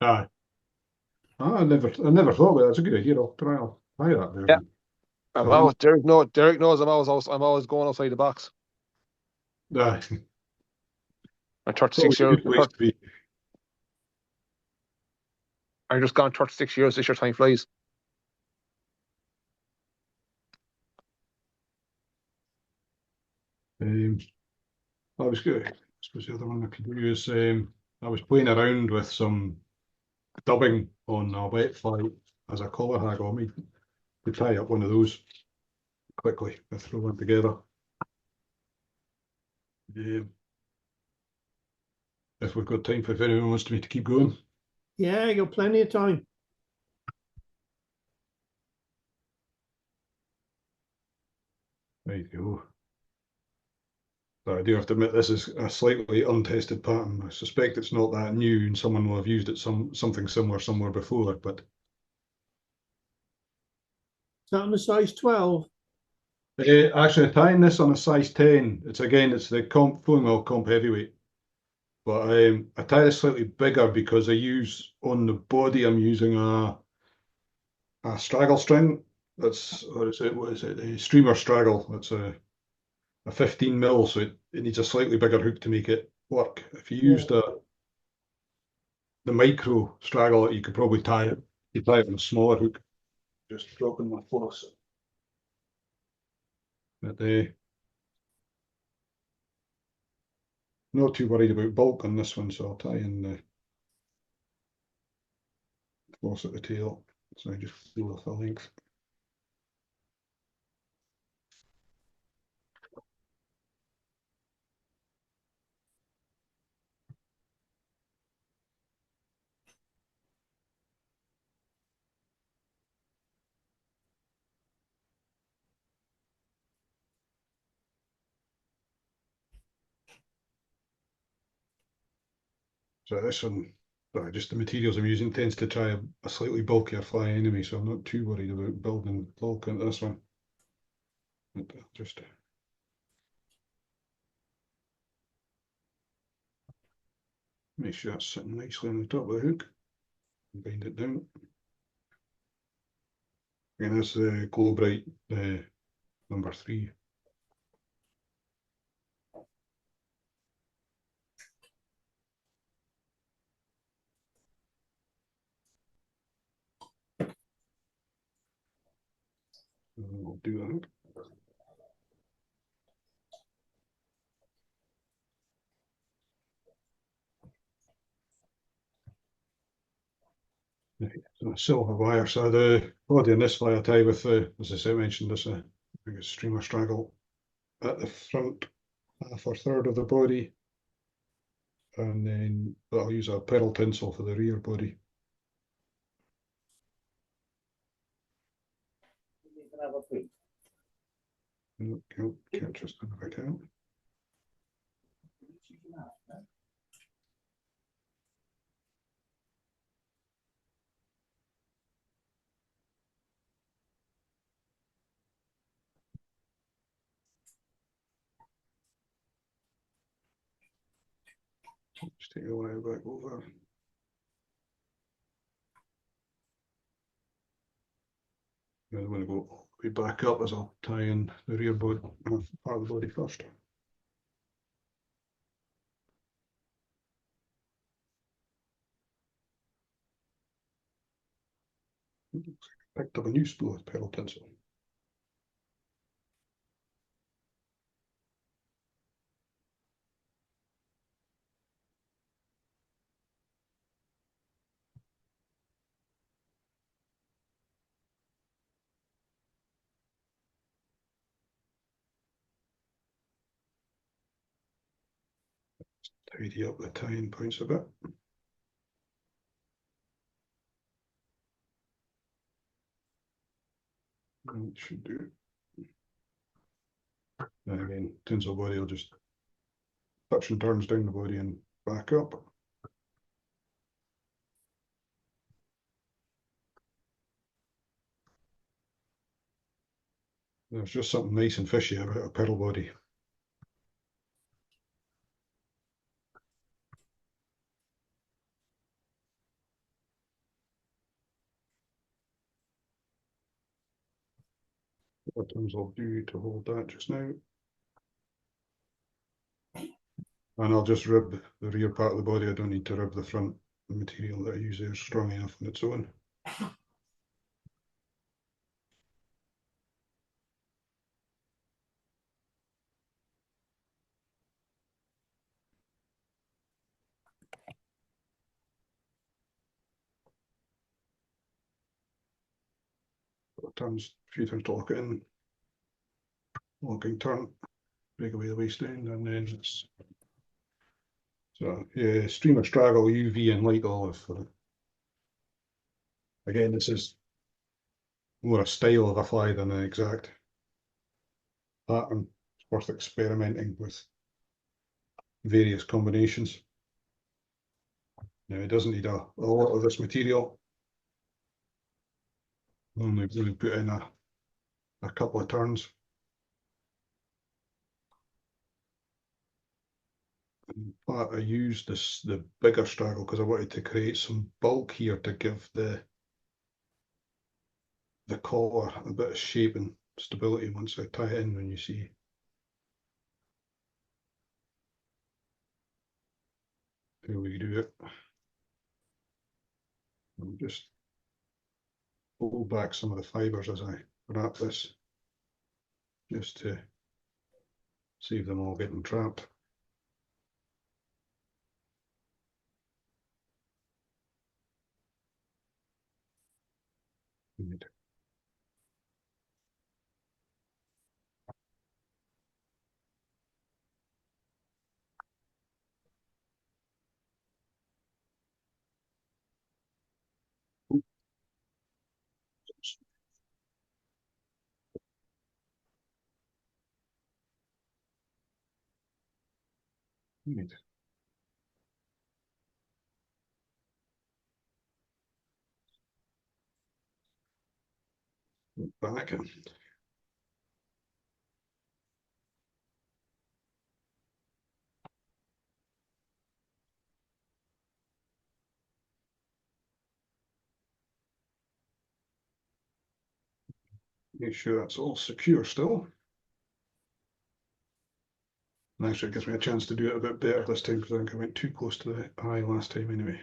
aye. I never thought of it. That's a good idea. I'll try that there. Yeah. Derek knows I'm always going outside the box. Aye. I'm 36 years. Good place to be. I've just gone 36 years this year tying flies. I was good. I suppose the other one I could do is I was playing around with some dubbing on a wet fly as a collar hag on me to tie up one of those quickly. I throw one together. If we've got time, if anyone wants me to keep going. Yeah, you got plenty of time. There you go. But I do have to admit this is a slightly untested pattern. I suspect it's not that new and someone will have used it something similar somewhere before, but Is that on a size 12? actually tying this on a size 10, it's the full mill comp heavyweight. but I tie this slightly bigger because I use on the body. I'm using a straggle string. That's what is it? What is it? A streamer straggle. That's a 15 mil, so it needs a slightly bigger hook to make it work. If you use the micro straggle, you could probably tie it. You tie it on a smaller hook. Just dropping my floss. But not too worried about bulk on this one, so I'll tie in the floss at the tail. So I just deal with the length. So this one, just the materials I'm using tends to try a slightly bulkier fly anyway, so I'm not too worried about building bulk into this one. But just make sure it's sitting nicely on the top of the hook and bind it down. And that's the Glow Bright number 3. We'll do that. So silver wire. So the body on this fly I tie with, as I mentioned, this I think it's streamer straggle at the front half or third of the body, and then I'll use a pearl tinsel for the rear body. Can't just if I can. Just take the wire back over. And I'm going to go way back up as I'll tie in the rear body, part of the body first. Picked up a new spool of pearl tinsel. Tidy up the tying points a bit. And it should do. And again, tinsel body will just touch and turns down the body and back up. There's just something nice and fishy about a pearl body. What times I'll do to hold that just now. And I'll just rib the rear part of the body. I don't need to rib the front. The material that I use there is strong enough on its own. A few times to lock it in. Locking turn, break away the waist end, and then it's so yeah, streamer straggle, UV and light olive. Again, this is more a style of a fly than an exact pattern. It's worth experimenting with various combinations. Now it doesn't need a lot of this material. Only really put in a couple of turns. But I used the bigger straddle because I wanted to create some bulk here to give the collar a bit of shape and stability once I tie it in. When you see how we do it, I'll just pull back some of the fibers as I wrap this, just to save them all getting trapped. Right. Back and make sure that's all secure still. And actually, it gives me a chance to do it a bit better this time because I think I went too close to the eye last time anyway.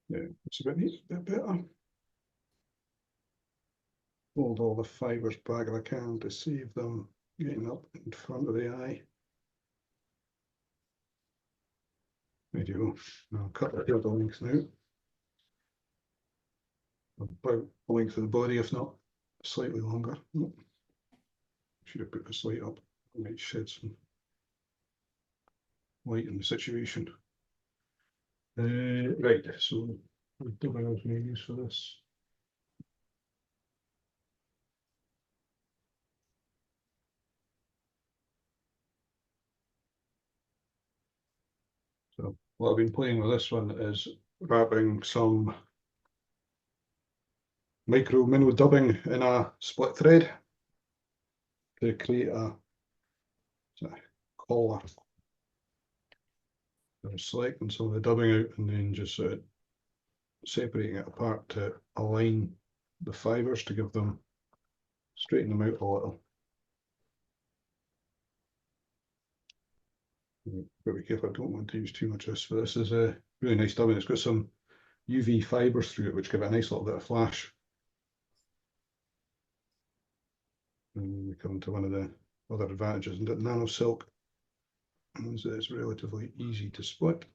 Yeah, it's a bit neat, a bit better. Hold all the fibers back if I can to save them getting up in front of the eye. There you go. I'll cut the other length now. About the length of the body, if not slightly longer. Should have put this light up. I might shed some light in the situation. Right, so what do I was going to use for this? So what I've been playing with this one is wrapping some micro minnow dubbing in a split thread to create a collar. I'm selecting some of the dubbing out and then just separating it apart to align the fibers to give them, straighten them out a little. But be careful, I don't want to use too much of this, but this is a really nice dubbing. It's got some UV fibers through it, which give it a nice little bit of flash. And we come to one of the other advantages, and nano silk is that it's relatively easy to split.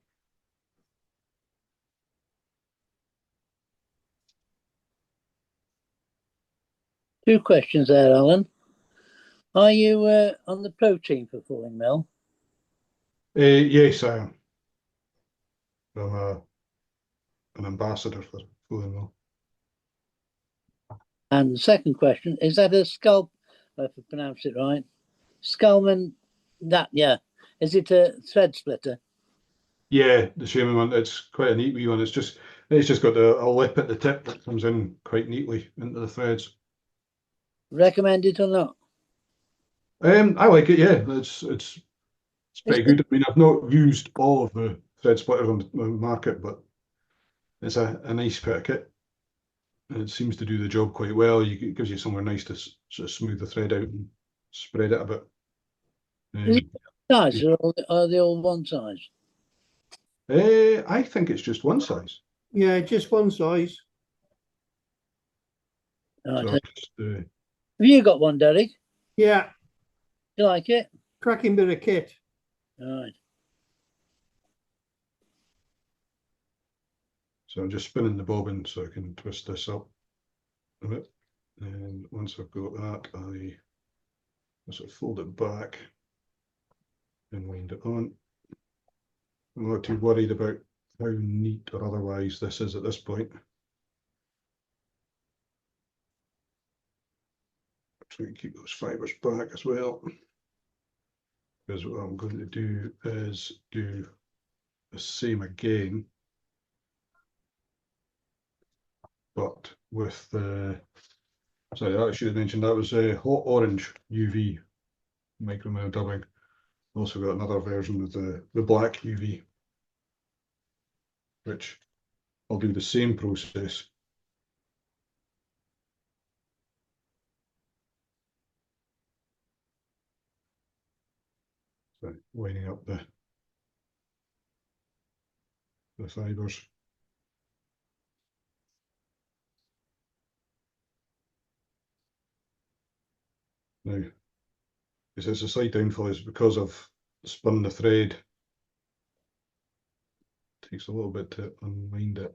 Two questions there, Alan. Are you on the protein for Fulling Mill? Yes, I am. I'm an ambassador for Fulling Mill. And the second question, is that a scalp, if I pronounce it right? Skalman, that, yeah. Is it a thread splitter? Yeah, the Shaman one, it's quite a neat wee one. It's just got a lip at the tip that comes in quite neatly into the threads. Recommend it or not? I like it, yeah. It's pretty good. I mean, I've not used all of the thread splitters on the market, but it's a nice bit of kit. And it seems to do the job quite well. It gives you somewhere nice to sort of smooth the thread out and spread it a bit. Is it size or are they all one size? I think it's just one size. Yeah, just one size. Right. So Have you got one, Derek? Yeah, You like it? cracking bit of kit. Right. So I'm just spinning the bobbin so I can twist this up a bit. And once I've got that, So fold it back and wind it on. I'm not too worried about how neat or otherwise this is at this point. Try and keep those fibres back as well. Because what I'm going to do is do the same again, but with the, sorry, I should have mentioned that was a hot orange UV micro dubbing. Also got another version of the black UV, which I'll do the same process. So lining up the fibres. Now, this is a slight downfall is because I've spun the thread. It takes a little bit to unwind it.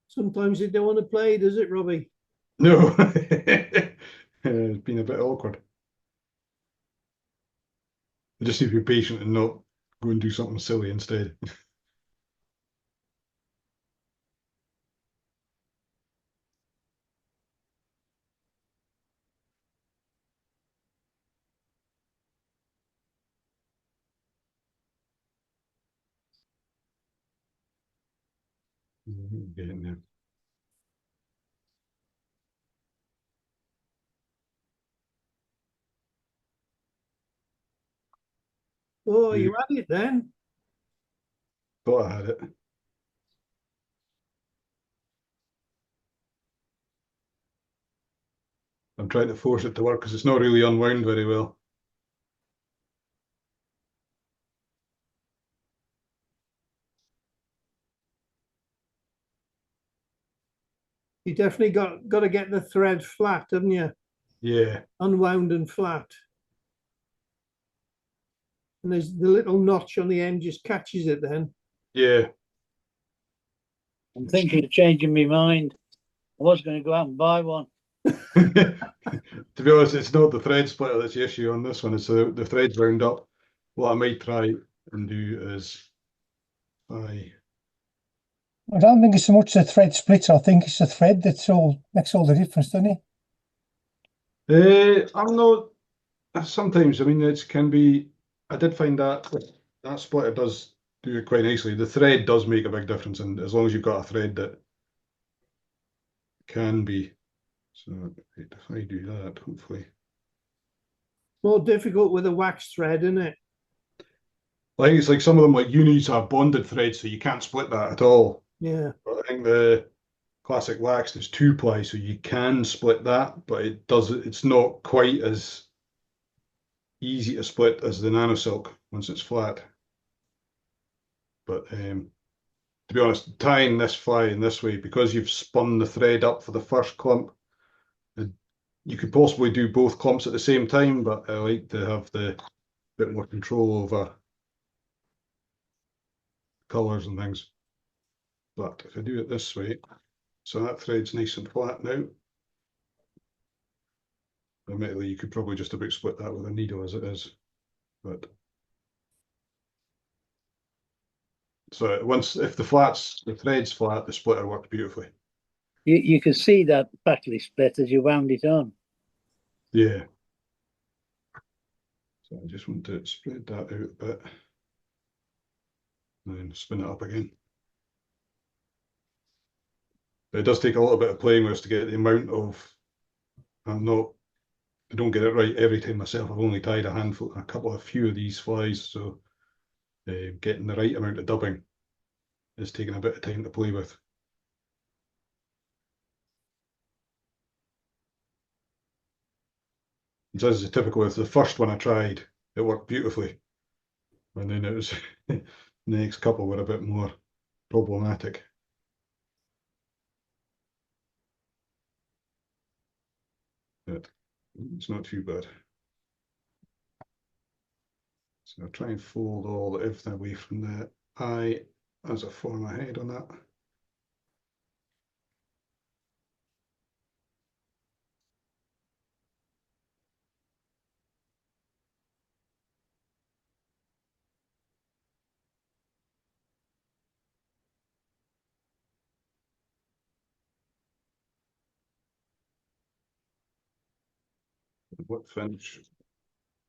Sometimes they don't want to play, does it, Robbie? No, it's been a bit awkward. I just need to be patient and not go and do something silly instead. Getting there. Oh, you had it then. Thought I had it. I'm trying to force it to work because it's not really unwound very well. You definitely got to get the thread flat, haven't you? Yeah, Unwound and flat. And there's the little notch on the end just catches it then. yeah. I'm thinking of changing my mind. I was going to go out and buy one. To be honest, it's not the thread splitter that's the issue on this one. It's the thread's wound up. What I might try and do is I don't think it's so much the thread splits. I think it's the thread that's all makes all the difference, doesn't it? I'm not. Sometimes, I mean, it can be. I did find that splitter does do it quite nicely. The thread does make a big difference, and as long as you've got a thread that can be. So if I do that, hopefully. More difficult with a wax thread, isn't it? I think it's like some of them, like unis, are bonded threads, so you can't split that at all. Yeah. But I think the classic wax is 2-ply, so you can split that, but it's not quite as easy to split as the nano silk once it's flat. But to be honest, tying this fly in this way, because you've spun the thread up for the first clump, you could possibly do both clumps at the same time, but I like to have the bit more control over colours and things. But if I do it this way, so that thread's nice and flat now. Admittedly, you could probably just about split that with a needle as it is, but so if the thread's flat, the splitter worked beautifully. You can see that backly split as you wound it on. Yeah. So I just want to spread that out a bit, and then spin it up again. But it does take a little bit of playing with to get the amount of. I don't get it right every time myself. I've only tied a few of these flies, so getting the right amount of dubbing is taking a bit of time to play with. And so as is typical with the first one I tried, it worked beautifully, and then it was the next couple were a bit more problematic. But it's not too bad. So I'll try and fold everything away from the eye as I form my head on that. What finish?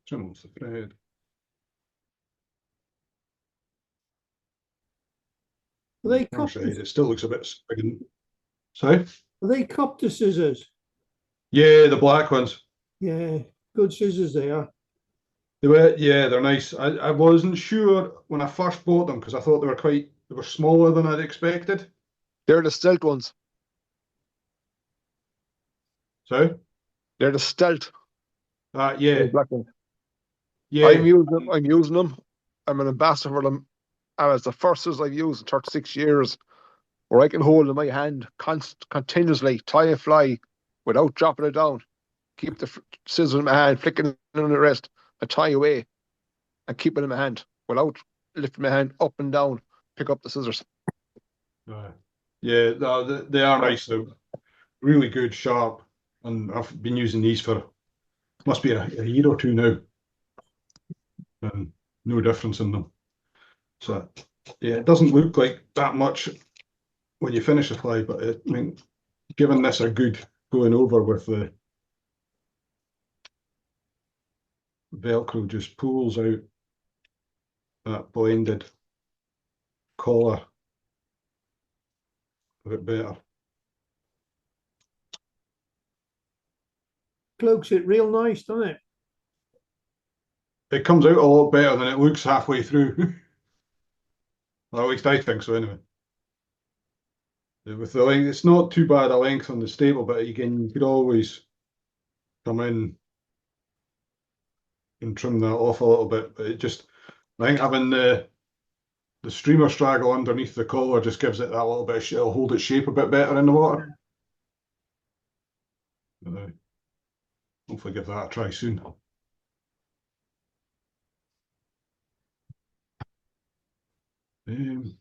Trim off the thread. Are they Finish cupped? the head. It still looks a bit spigging. Sorry? Are they cupped to scissors? Yeah, the black ones. Yeah, good scissors they are. Yeah, they're nice. I wasn't sure when I first bought them because I thought they were smaller than I'd expected. They're the stealth ones. So, They're the stealth. yeah, The black ones. yeah. I'm using them. I'm an ambassador for them. And it's the first scissors I've used in 36 years where I can hold in my hand continuously, tie a fly without dropping it down. Keep the scissors in my hand, flicking it on the wrist, and tie away and keep it in my hand without lifting my hand up and down, pick up the scissors. Yeah, they are nice. They're really good, sharp, and I've been using these for must be a year or two now, and no difference in them. So yeah, it doesn't look like that much when you finish a fly, but I mean, giving this a good going over with the Velcro just pulls out that blended collar a bit better. Cloaks it real nice, doesn't it? It comes out a lot better than it looks halfway through. Well, at least I think so anyway. With the length, it's not too bad a length on the staple, but again, you could always come in and trim that off a little bit. But it just, I think having the streamer straggle underneath the collar just gives it that little bit of it'll hold its shape a bit better in the water. Hopefully give that a try soon. I'm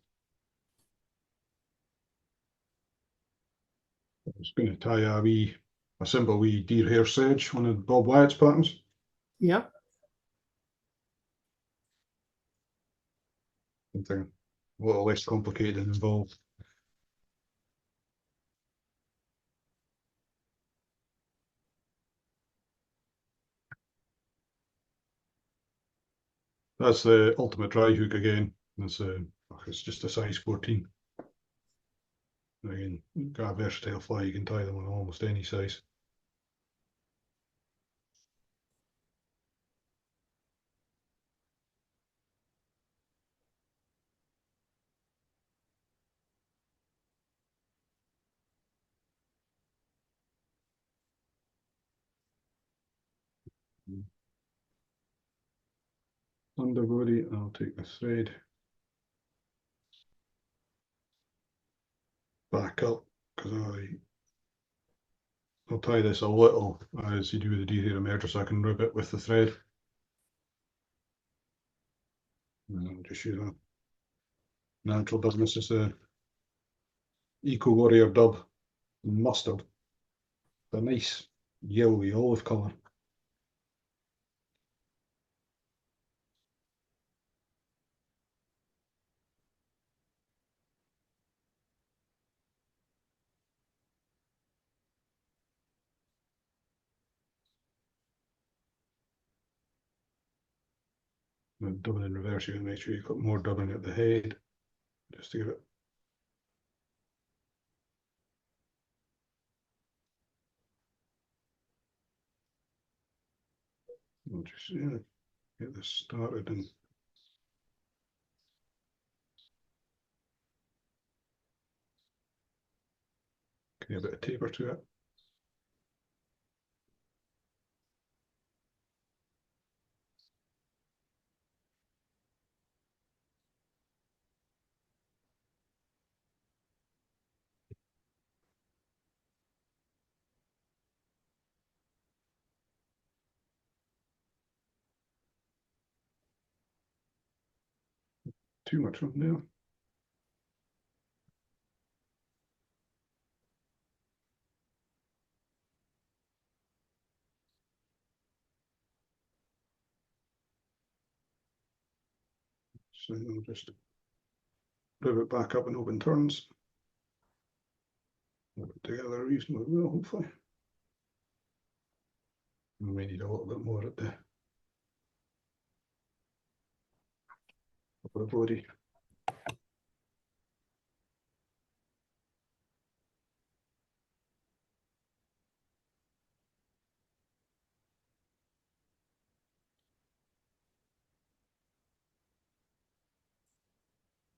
just going to tie a simple wee deer hair sedge, one of Bob Wyatt's patterns. Yeah. Something a little less complicated and involved. That's the ultimate dry hook again. It's just a size 14. Again, got a versatile fly, you can tie them on almost any size. Underbody, I'll take the thread back up because I'll tie this a little as you do with the deer hair emerger so I can rib it with the thread. And I'll just use natural business is a Eco Warrior dub mustard. A nice yellowy olive colour. Dubbing in reverse, you can make sure you've got more dubbing at the head, just to give it. We'll just get this started and get a bit of taper to it. Too much on there. So I'll just move it back up in open turns. Put it together reasonably well, hopefully. We may need a little bit more at the upper body.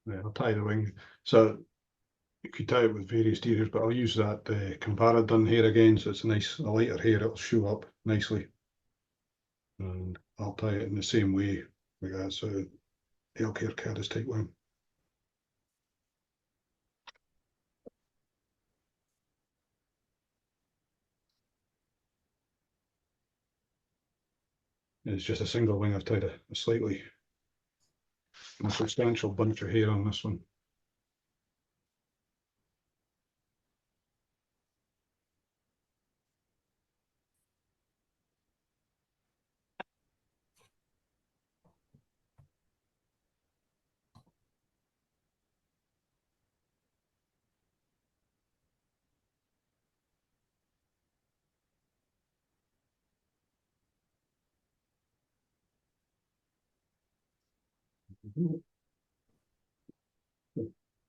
Yeah, I'll tie the wing. So you could tie it with various steers, but I'll use that Comparadun hair again, so it's a lighter hair. It'll show up nicely, and I'll tie it in the same way, like that. So elk hair Caddis type wing. It's just a single wing. I've tied a slightly more substantial bunch of hair on this one.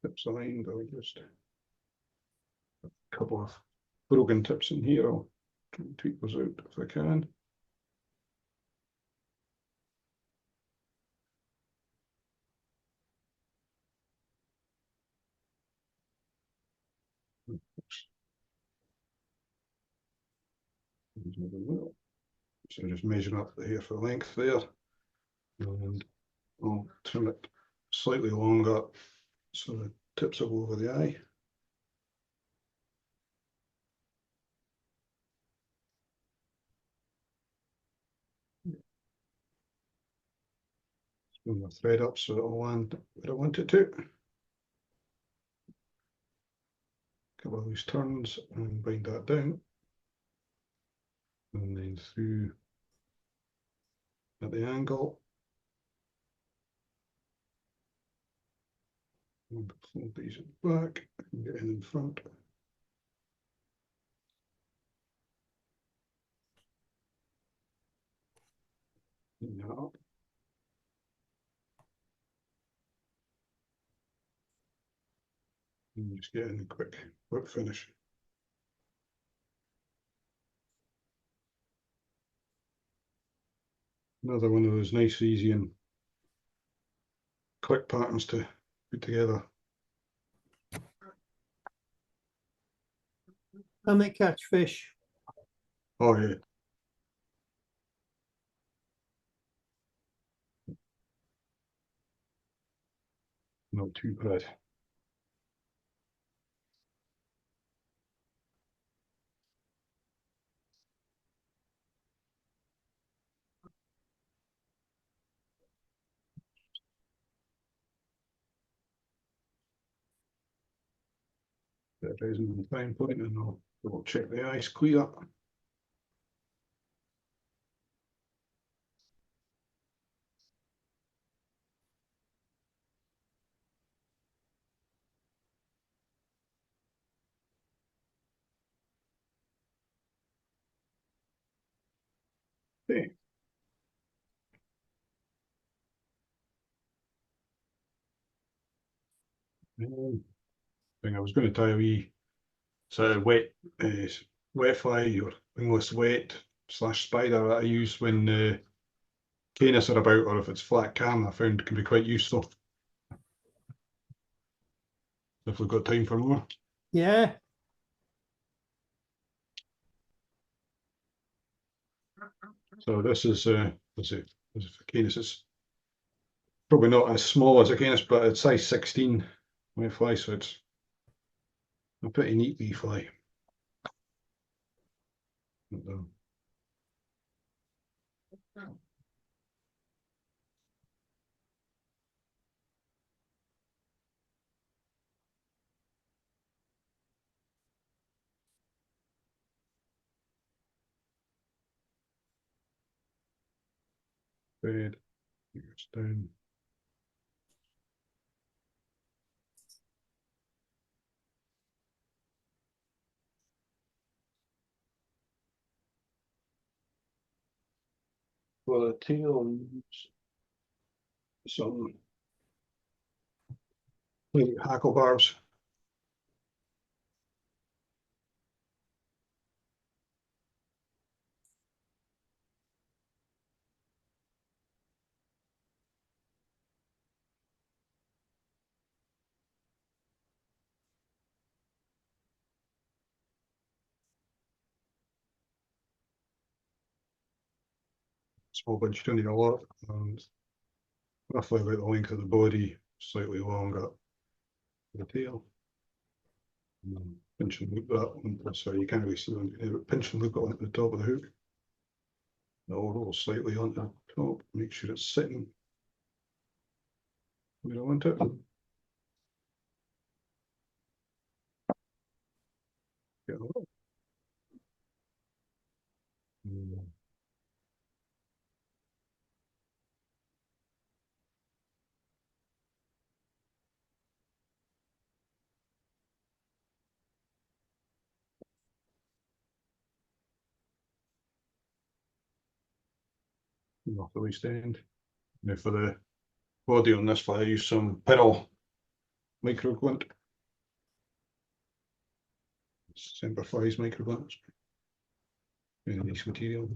Tips aligned, I'll just a couple of broken tips in here. I'll try and tweak those out if I can. So just measure up the hair for length there, and I'll trim it slightly longer so the tips will go over the eye. Spin the thread up so it'll land where I want it to. Couple of these turns and bind that down, and then through at the angle. And fold these back and get in front. Bring that up. And just get in a quick finish. Another one of those nice, easy and quick patterns to put together. And they catch fish. Oh yeah. Not too bad. Bit of resin on the fine point, and we'll check the ice clear. Okay. Thing I was going to tell you, so wet fly or wingless wet / spider that I use when Caenis are about, or if it's flat cam, I found can be quite useful. If we've got time for more. Yeah, So this is this is for Caenis. It's probably not as small as a Caenis, but it's size 16 wet fly, so it's a pretty neat wee fly. Thread, it's down. For the tail, some hackle bars. Small bunch, you don't need a lot, and roughly about the length of the body, slightly longer for the tail. Pinch and loop that one. Sorry, you can't really see one. Pinch and loop it onto the top of the hook. It'll roll slightly onto the top. Make sure it's sitting where I want it. Get it up. Off the waist end. Now for the body on this fly, I use some Pearl micro glint. Semper Fi's micro glint. Really nice material.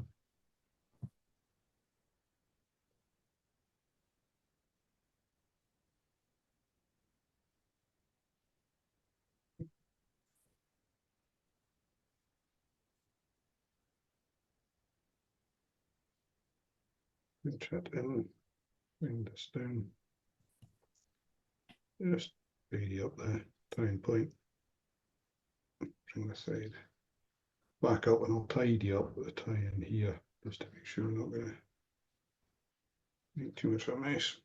Pinch it in, bring this down. Just vary up the tying point. Bring the side back up, and I'll tidy up the tie in here just to make sure I'm not going to make too much of a mess.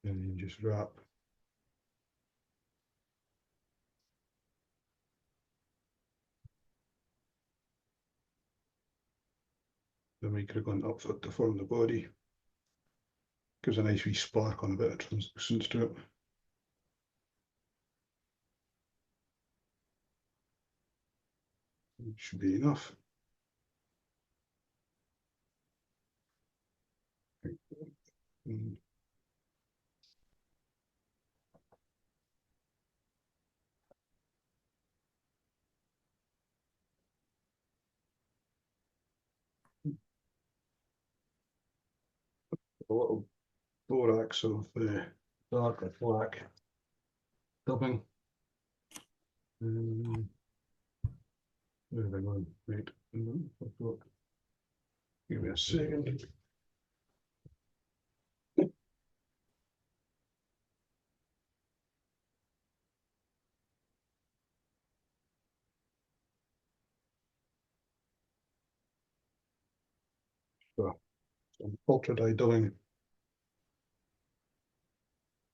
And then just wrap the microglint up foot to form the body. Gives a nice wee spark on a bit of translucence to it. It should be enough. And a little borax of dark or black dubbing. Where have I gone? Right. Give me a second. So, some ultra dye dyeing.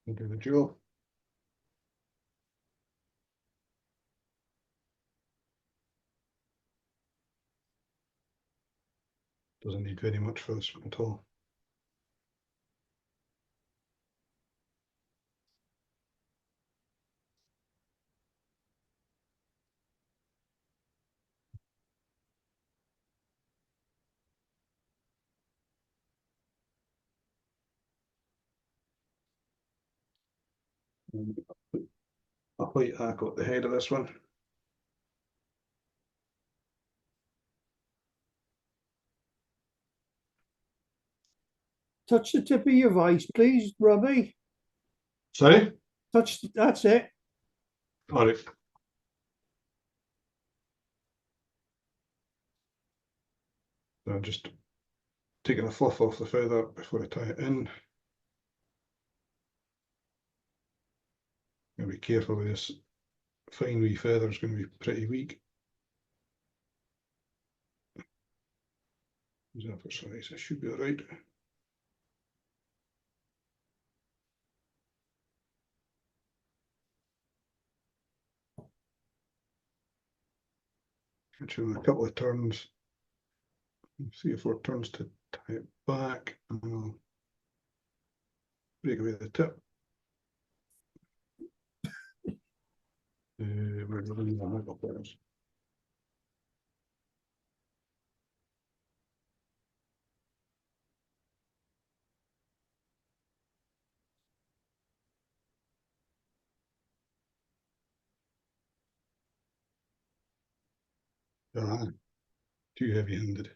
I'll do the job. Doesn't need very much for this one at all. A white hackle at the head of this one. Touch the tip of your vice, please, Robbie. Sorry? Touch, that's it. All right. So I'm just taking the fluff off the feather before I tie it in. Gotta be careful with this fine wee feather, it's going to be pretty weak. Is that for size? It should be all right. Actually, in a couple of turns, 3 or 4 turns to tie it back, and we'll break away the tip. Where are the middle players? Ah, too heavy-handed.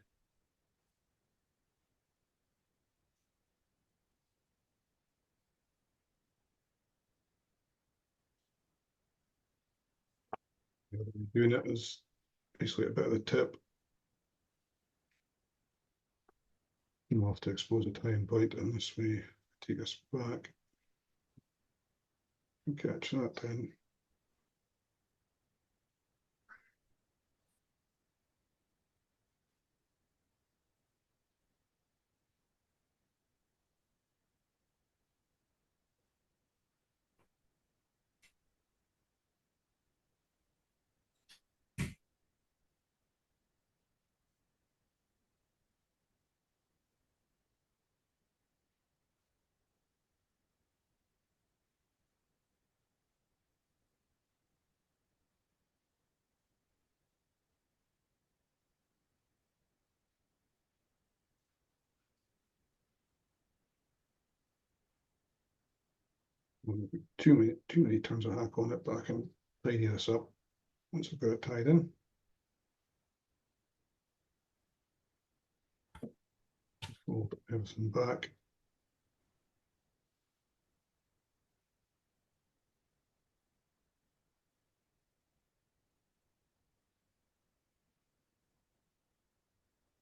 Doing it is basically a bit of the tip. We'll have to expose a tying point in this way, take us back, and catch that in. Too many turns of hack on it, but I can tidy this up once I've got it tied in. Fold everything back.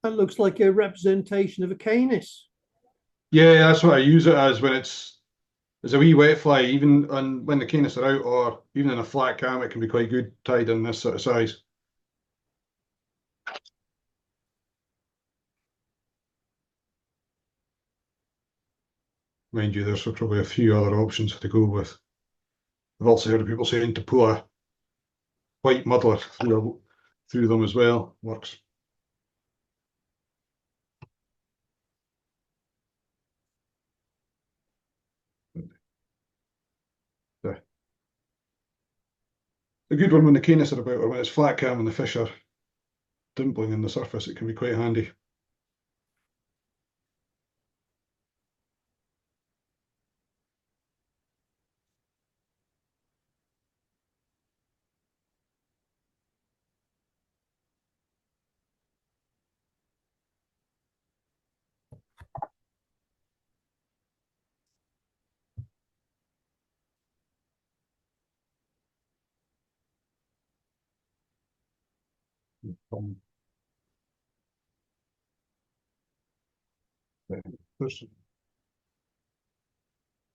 That looks like a representation of a Canis. Yeah, that's what I use it as when it's a wee wet fly, even on when the Caenis are out, or even in a flat cam, it can be quite good tied in this sort of size. Mind you, there's probably a few other options to go with. I've also heard of people saying to pull a white muddler through them as well. Works. A good one when the Caenis are about, or when it's flat cam and the fish are dimpling in the surface, it can be quite handy.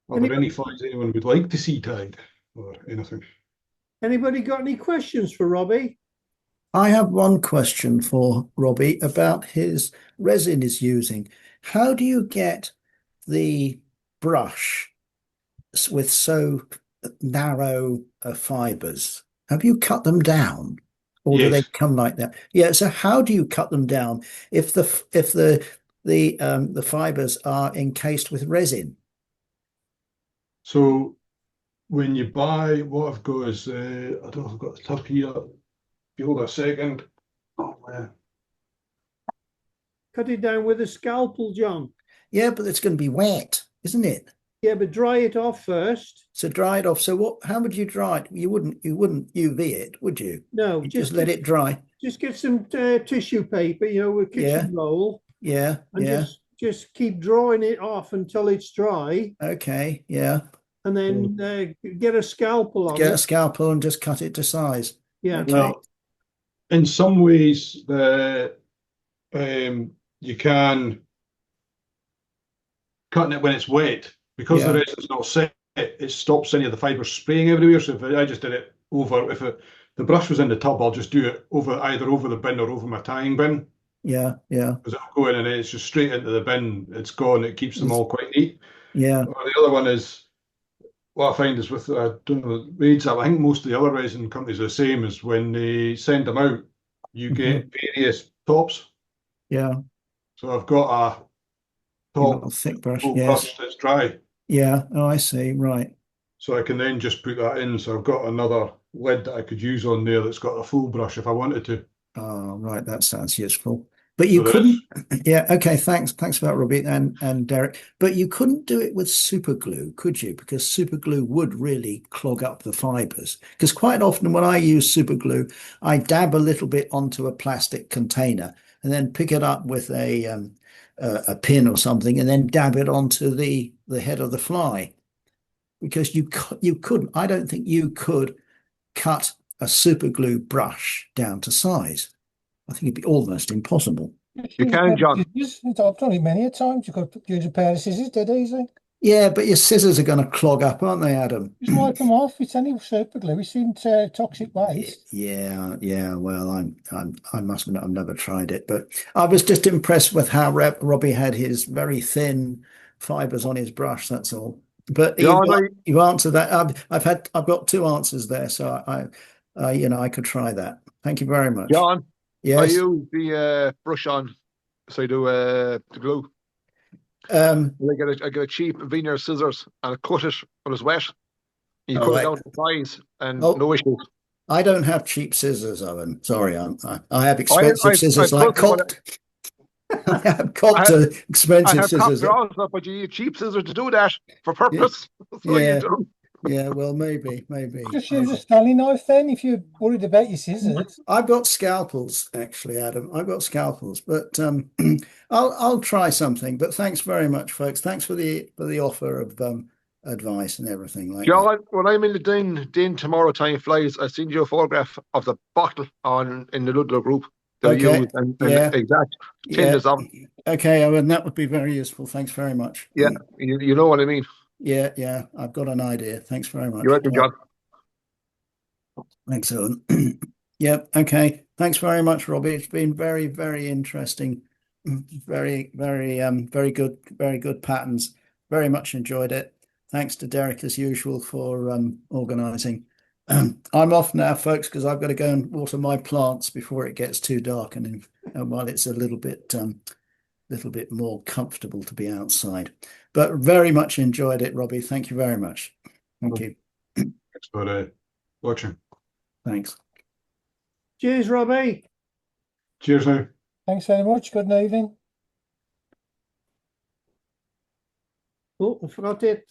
Are there any flies anyone would like to see tied or anything? Anybody got any questions for Robbie? I have one question for Robbie about his resin he's using. How do you get the brush with so narrow fibers? Have you cut them down? or do they Yes. come like that? Yeah. So how do you cut them down if the fibers are encased with resin? So when you buy, what I've got is, I don't know if I've got the top here. If you hold a second. Oh, Cut it down with a scalpel, John. Yeah, but it's going to be wet, isn't it? Yeah, but dry it off first. So dry it off. So what? How would you dry it? You wouldn't UV it, would you? No, You just let it dry. Just get some tissue paper, a kitchen roll, Yeah, and yeah. just keep drawing it off until it's dry, Okay, yeah. and then get a scalpel on Get a it. scalpel and just cut it to size. Yeah. Okay. well, in some ways, you can cutting it when it's wet because the resin's not set. It stops any of the fibers spraying everywhere. So if I just did it over, if the brush was in the tub, I'll just do it either over the bin or over my tying bin. Yeah, yeah. Because it'll go in and then it's just straight into the bin. It's gone. It keeps them all quite neat. Yeah. Or the other one is, what I find is with, I don't know, raids, I think most of the other resin companies are the same, as when they send them out, you get various tops. Yeah. So I've got a top A thick brush. full Yes. brush that's dry. Yeah. Oh, I see. Right. So I can then just put that in. So I've got another lid that I could use on there that's got a full brush if I wanted to. Oh, right. That sounds useful. But you So couldn't. Yeah. Okay. Thanks for that, Robbie and Derek. But you couldn't do it with super glue, could you? Because super glue would really clog up the fibers. Because quite often when I use super glue, I dab a little bit onto a plastic container and then pick it up with a pin or something, and then dab it onto the head of the fly. Because you couldn't. I don't think you could cut a super glue brush down to size. I think it'd be almost impossible. You can, John. I've done it many a times. You could use a pair of scissors, dead easy. Yeah, but your scissors are going to clog up, aren't they, Adam? Just wipe them off. It's only super glue. It's in toxic waste. Yeah. Well, I must admit I've never tried it, but I was just impressed with how Robbie had his very thin fibers on his brush. That's all. But you answered that. I've got two answers there, so I could try that. Thank you very much. John, yes. I use the brush on, so I do the glue. I get a cheap veneer scissors and I cut it when it's wet. You cut it down to size and no issues. I don't have cheap scissors, Owen. Sorry, I have expensive scissors like Copt. I have Copt expensive scissors. But you need cheap scissors to do that for purpose. Yeah, well, maybe. Just use a Stanley knife then if you're worried about your scissors. I've got scalpels, actually, Adam. I've got scalpels, but I'll try something. But thanks very much, folks. Thanks for the offer of advice and everything like John, that. when I'm in the din tomorrow, time flies. I send you a photograph of the bottle in the Ludlow group. Okay. And exact thinness of it. Okay, Owen, that would be very useful. Thanks very much. Yeah, you know what I mean. Yeah, I've got an idea. Thanks very much. You're welcome, John. Thanks, Owen. Yep. Okay. Thanks very much, Robbie. It's been very, very interesting. Very good patterns. Very much enjoyed it. Thanks to Derek as usual for organising. I'm off now, folks, because I've got to go and water my plants before it gets too dark, and while it's a little bit more comfortable to be outside. But very much enjoyed it, Robbie. Thank you very much. Thank you. Thanks for watching. Thanks. Cheers, Robbie. Cheers now. Thanks very much. Good evening. Oh, I forgot it.